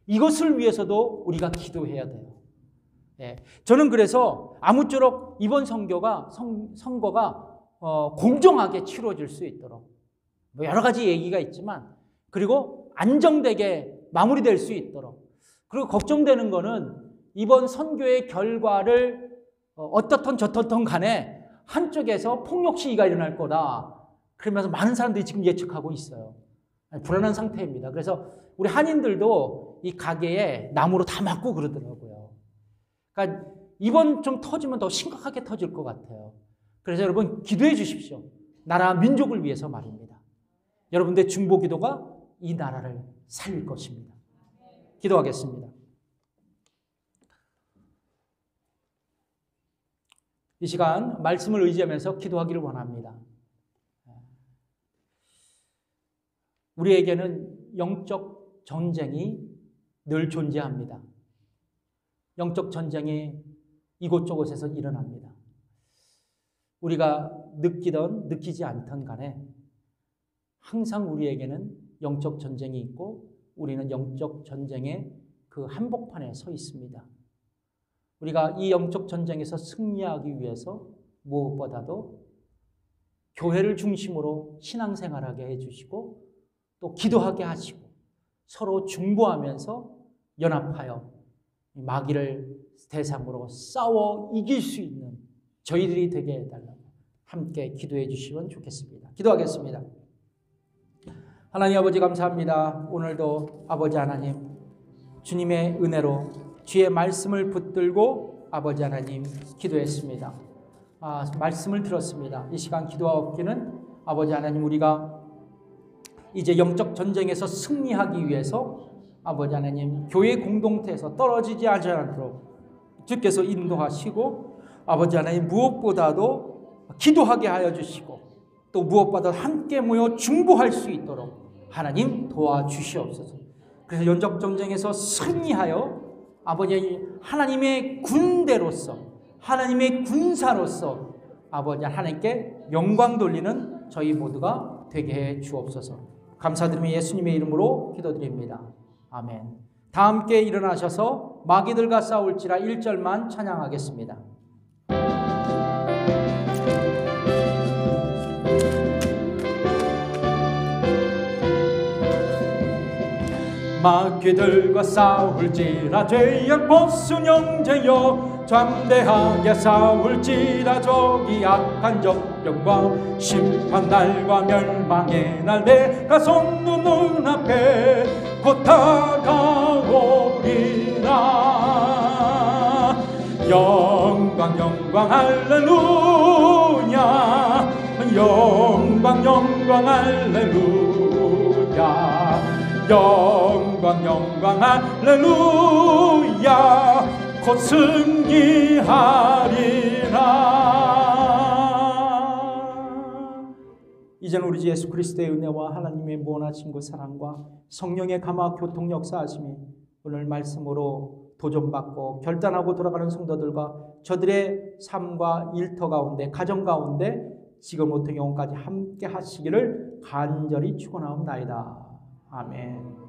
이것을 위해서도 우리가 기도해야 돼요. 예. 저는 그래서 아무쪼록 이번 선거가 공정하게 치러질 수 있도록 뭐 여러 가지 얘기가 있지만 그리고 안정되게 마무리될 수 있도록 그리고 걱정되는 거는 이번 선거의 결과를 어떻든 저떻든 간에 한쪽에서 폭력 시위가 일어날 거다. 그러면서 많은 사람들이 지금 예측하고 있어요. 불안한 상태입니다. 그래서 우리 한인들도 이 가게에 나무로 다 막고 그러더라고요. 그러니까 이번 좀 터지면 더 심각하게 터질 것 같아요. 그래서 여러분 기도해 주십시오. 나라 민족을 위해서 말입니다. 여러분들의 중보 기도가 이 나라를 살릴 것입니다. 기도하겠습니다. 이 시간 말씀을 의지하면서 기도하기를 원합니다. 우리에게는 영적 전쟁이 늘 존재합니다. 영적 전쟁이 이곳저곳에서 일어납니다. 우리가 느끼던 느끼지 않던 간에 항상 우리에게는 영적 전쟁이 있고 우리는 영적 전쟁의 그 한복판에 서 있습니다. 우리가 이 영적 전쟁에서 승리하기 위해서 무엇보다도 교회를 중심으로 신앙생활하게 해주시고 또 기도하게 하시고 서로 중보하면서 연합하여 마귀를 대상으로 싸워 이길 수 있는 저희들이 되게 해달라고 함께 기도해 주시면 좋겠습니다. 기도하겠습니다. 하나님 아버지 감사합니다. 오늘도 아버지 하나님 주님의 은혜로 주의 말씀을 붙들고 아버지 하나님 기도했습니다. 말씀을 들었습니다. 이 시간 기도하옵기는 아버지 하나님 우리가 이제 영적 전쟁에서 승리하기 위해서 아버지 하나님 교회 공동체에서 떨어지지 않도록 주께서 인도하시고 아버지 하나님 무엇보다도 기도하게 하여 주시고 또 무엇보다도 함께 모여 중보할 수 있도록 하나님 도와주시옵소서. 그래서 영적 전쟁에서 승리하여 아버지 하나님의 군대로서 하나님의 군사로서 아버지 하나님께 영광 돌리는 저희 모두가 되게 해 주옵소서. 감사드리며 예수님의 이름으로 기도드립니다. 아멘. 다 함께 일어나셔서 마귀들과 싸울지라 1절만 찬양하겠습니다. 마귀들과 싸울지라 죄악 벗은 형제여 잠대하게 싸울지라 저기 악한 적병과 심판날과 멸망의 날 내가 섰는 눈앞에 곧 다가오리라. 영광 영광 할렐루야 영광 영광 할렐루야 영광 영광 할렐루야 곧 승리하리라. 이제는 우리 주 예수 그리스도의 은혜와 하나님의 무한하신 그 사랑과 성령의 감화 교통 역사하심이 오늘 말씀으로 도전받고 결단하고 돌아가는 성도들과 저들의 삶과 일터 가운데 가정 가운데 지금부터 영원까지 함께 하시기를 간절히 축원하옵나이다. 아멘.